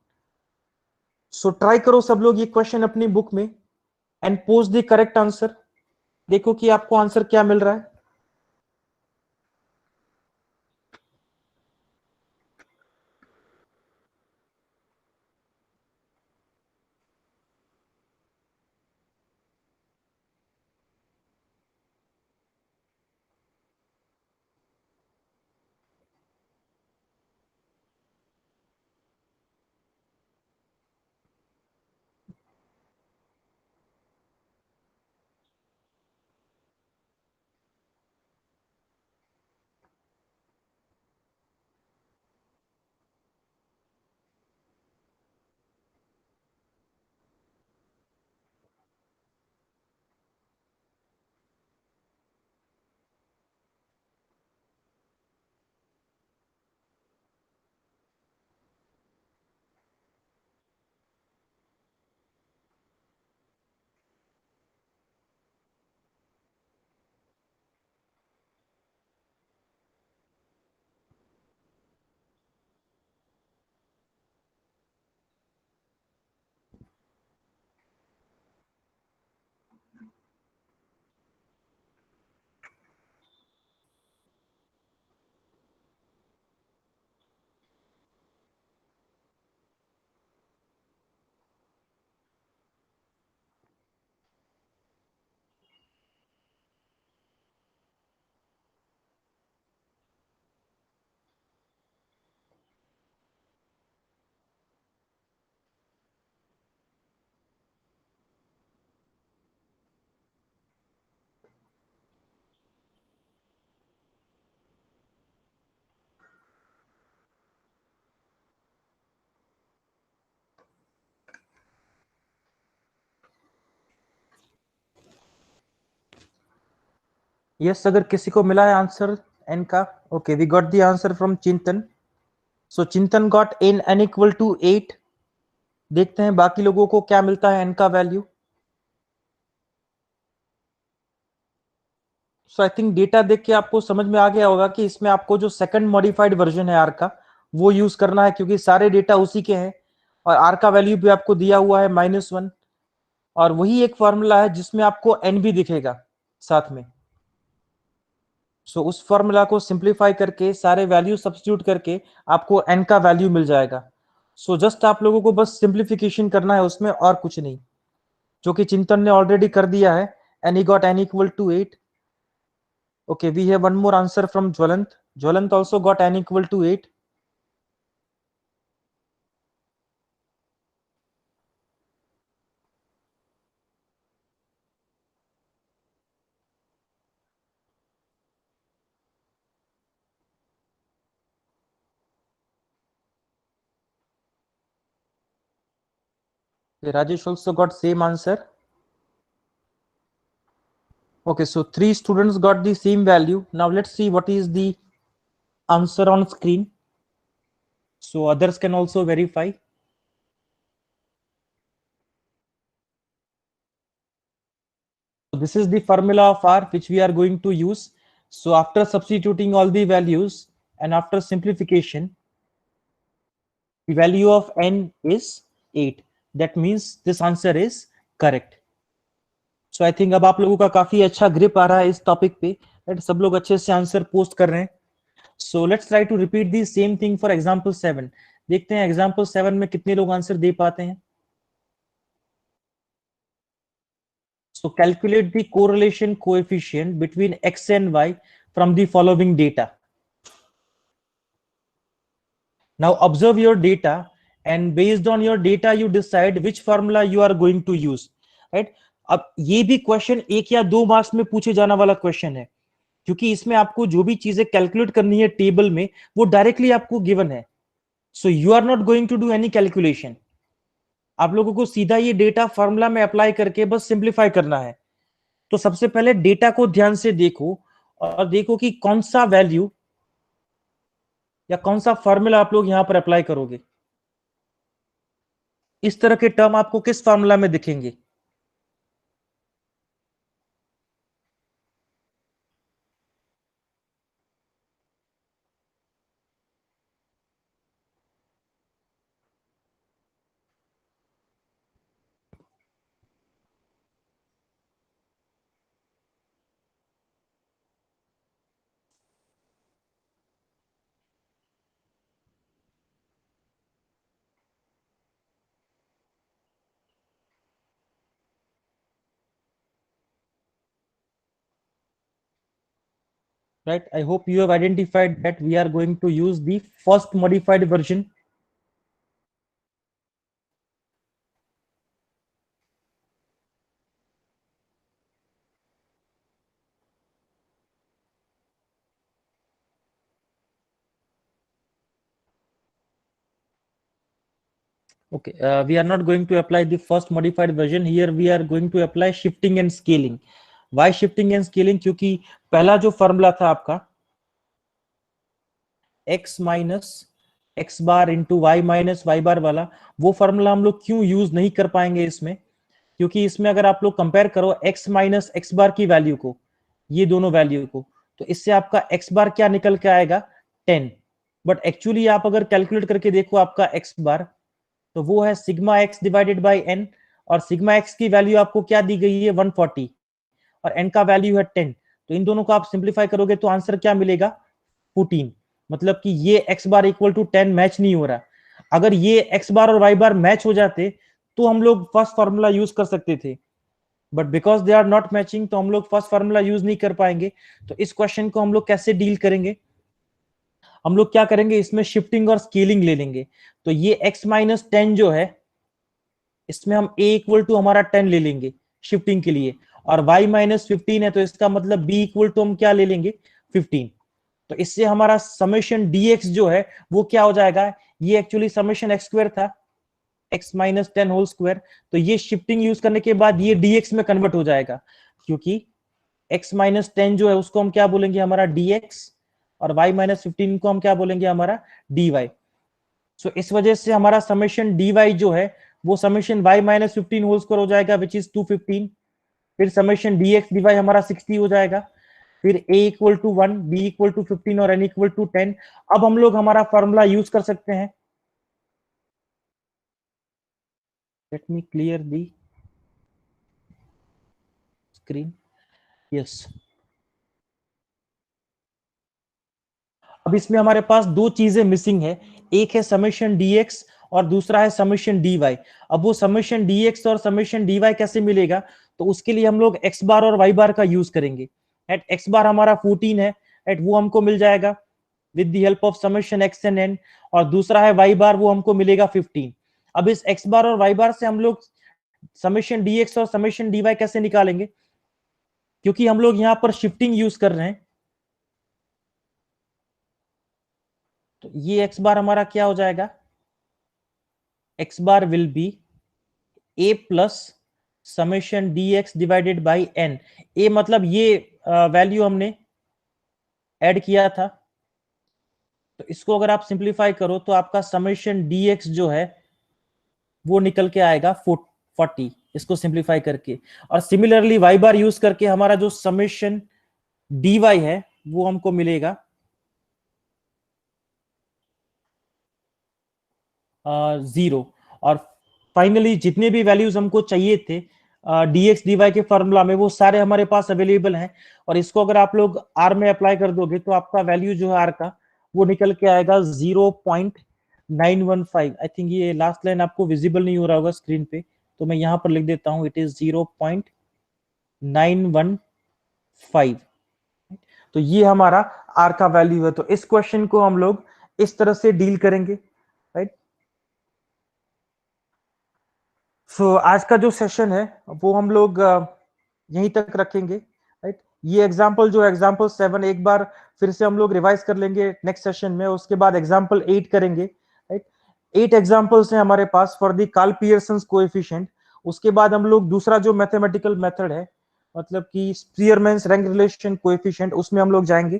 A: सो ट्राई करो सब लोग ये क्वेश्चन अपनी बुक में and post the correct answer. देखो कि आपको आंसर क्या मिल रहा है. यस, अगर किसी को मिला है आंसर एन का, okay, we got the answer from Chintan. So चिंतन गॉट एन इक्वल टू 8. देखते हैं बाकी लोगों को क्या मिलता है एन का value. So I think data देख के आपको समझ में आ गया होगा कि इसमें आपको जो सेकंड मॉडिफाइड वर्जन है आर का, वो यूज करना है, क्योंकि सारे डेटा उसी के हैं. और आर का वैल्यू भी आपको दिया हुआ है -1. और वही एक फॉर्मूला है जिसमें आपको एन भी दिखेगा साथ में. सो उस फॉर्मूला को सिंप्लीफाई करके सारे वैल्यू सब्स्टिट्यूट करके आपको एन का वैल्यू मिल जाएगा. सो जस्ट आप लोगों को बस सिंप्लीफिकेशन करना है उसमें, और कुछ नहीं, जो कि चिंतन ने ऑलरेडी कर दिया है. And he got n equal to 8. Okay, we have one more answer from Jwalant. Jwalant also got n equal to 8. Okay, Rajesh also got same answer. Okay, so 3 students got the same value. Now let's see what is the answer on screen, so others can also verify. So this is the formula of R which we are going to use. So after substituting all the values and after simplification, the value of n is 8. That means this answer is correct. So I think अब आप लोगों का काफी अच्छा ग्रिप आ रहा है इस टॉपिक पे. राइट, सब लोग अच्छे से आंसर पोस्ट कर रहे हैं. So let's try to repeat the same thing for example 7. देखते हैं एग्जांपल 7 में कितने लोग आंसर दे पाते हैं. So calculate the correlation coefficient between x and y from the following data. Now observe your data and based on your data you decide which formula you are going to use. Right, अब ये भी क्वेश्चन 1 या 2 मार्क्स में पूछे जाने वाला क्वेश्चन है, क्योंकि इसमें आपको जो भी चीजें कैलकुलेट करनी है टेबल में, वो डायरेक्टली आपको गिवन है. So you are not going to do any calculation. आप लोगों को सीधा ये डेटा फॉर्मूला में अप्लाई करके बस सिंप्लीफाई करना है. तो सबसे पहले डेटा को ध्यान से देखो और देखो कि कौन सा वैल्यू या कौन सा फॉर्मूला आप लोग यहां पर अप्लाई करोगे. इस तरह के टर्म आपको किस फॉर्मूला में दिखेंगे. Right, I hope you have identified that we are going to use the first modified version. Okay, we are not going to apply the first modified version here. We are going to apply shifting and scaling. Why shifting and scaling? क्योंकि पहला जो फॉर्मूला था आपका x minus x bar into y minus y बार वाला, वो फॉर्मूला हम लोग क्यों यूज नहीं कर पाएंगे इसमें, क्योंकि इसमें अगर आप लोग कंपेयर करो x माइनस एक्स बार की वैल्यू को, ये दोनों वैल्यू को, तो इससे आपका x बार क्या निकल के आएगा, 10. बट एक्चुअली आप अगर कैलकुलेट करके देखो आपका x बार, तो वो है sigma x divided by n. और सिग्मा एक्स की वैल्यू आपको क्या दी गई है, 140, और एन का वैल्यू है 10. तो इन दोनों को आप सिंप्लीफाई करोगे तो आंसर क्या मिलेगा, 14. मतलब कि ये x bar equal to 10 match नहीं हो रहा. अगर ये एक्स बार और वाई बार मैच हो जाते तो हम लोग फर्स्ट फॉर्मूला यूज कर सकते थे, but because they are not matching तो हम लोग फर्स्ट फॉर्मूला यूज नहीं कर पाएंगे. तो इस क्वेश्चन को हम लोग कैसे डील करेंगे, हम लोग क्या करेंगे, इसमें शिफ्टिंग और स्केलिंग ले लेंगे. तो ये x माइनस 10 जो है, इसमें हम a इक्वल टू हमारा 10 ले लेंगे शिफ्टिंग के लिए, और y माइनस 15 है तो इसका मतलब b इक्वल टू हम क्या ले लेंगे, 15. तो इससे हमारा समेशन dx जो है वो क्या हो जाएगा, ये एक्चुअली समेशन एक्स स्क्वायर था, x माइनस 10 होल स्क्वायर. तो ये शिफ्टिंग यूज करने के बाद ये dx में कन्वर्ट हो जाएगा, क्योंकि x माइनस 10 जो है उसको हम क्या बोलेंगे, हमारा dx, और y माइनस 15 को हम क्या बोलेंगे, हमारा dy। सो इस वजह से हमारा समेशन dy जो है वो summation y minus 15 whole square हो जाएगा, विच इज 215। फिर समेशन dx dy हमारा 60 हो जाएगा। फिर a equal to 1, b equal to 15 और n इक्वल टू 10। अब हम लोग हमारा फॉर्मूला यूज कर सकते हैं। Let me clear the screen. Yes, अब इसमें हमारे पास दो चीजें मिसिंग है, एक है समेशन dx और दूसरा है समेशन dy। अब वो समेशन dx और समेशन dy कैसे मिलेगा, तो उसके लिए हम लोग x बार और y बार का यूज करेंगे। एट x बार हमारा 14 है, एट वो हमको मिल जाएगा with the help of summation x and n, और दूसरा है y बार, वो हमको मिलेगा 15। अब इस x बार और y बार से हम लोग समेशन dx और समेशन dy कैसे निकालेंगे, क्योंकि हम लोग यहाँ पर शिफ्टिंग यूज कर रहे हैं। तो ये x बार हमारा क्या हो जाएगा, x bar will be a plus summation dx divided by n। a मतलब ये वैल्यू हमने ऐड किया था, तो इसको अगर आप सिंप्लीफाई करो तो आपका समेशन dx जो है वो निकल के आएगा 40, इसको सिंप्लीफाई करके। और सिमिलरली y बार यूज करके हमारा जो समेशन dy है वो हमको मिलेगा 0। और फाइनली जितने भी वैल्यूज हमको चाहिए थे dx dy के फॉर्मूला में, वो सारे हमारे पास अवेलेबल हैं। और इसको अगर आप लोग r में अप्लाई कर दोगे तो आपका वैल्यू जो है r का वो निकल के आएगा 0.915। आई थिंक ये लास्ट लाइन आपको विजिबल नहीं हो रहा होगा स्क्रीन पे, तो मैं यहाँ पर लिख देता हूँ, इट इज 0.915। तो ये हमारा r का वैल्यू है। तो इस क्वेश्चन को हम लोग इस तरह से डील करेंगे, राइट। आज का जो सेशन है वो हम लोग यहीं तक रखेंगे, राइट। ये एग्जाम्पल जो एग्जाम्पल 7 एक बार फिर से हम लोग रिवाइज कर लेंगे नेक्स्ट सेशन में, उसके बाद एग्जाम्पल 8 करेंगे, राइट। 8 एग्जाम्पल्स हैं हमारे पास for the Karl Pearson coefficient. उसके बाद हम लोग दूसरा जो मैथमेटिकल मेथड है, मतलब कि स्पीयरमैन्स रैंक रिलेशन कोएफिशिएंट, उसमें हम लोग जाएंगे।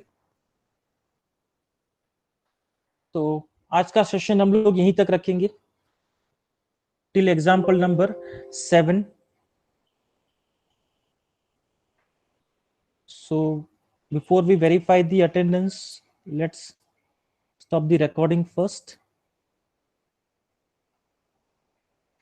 A: तो आज का सेशन हम लोग यहीं तक रखेंगे till example number 7. So before we verify the attendance, let's stop the recording first.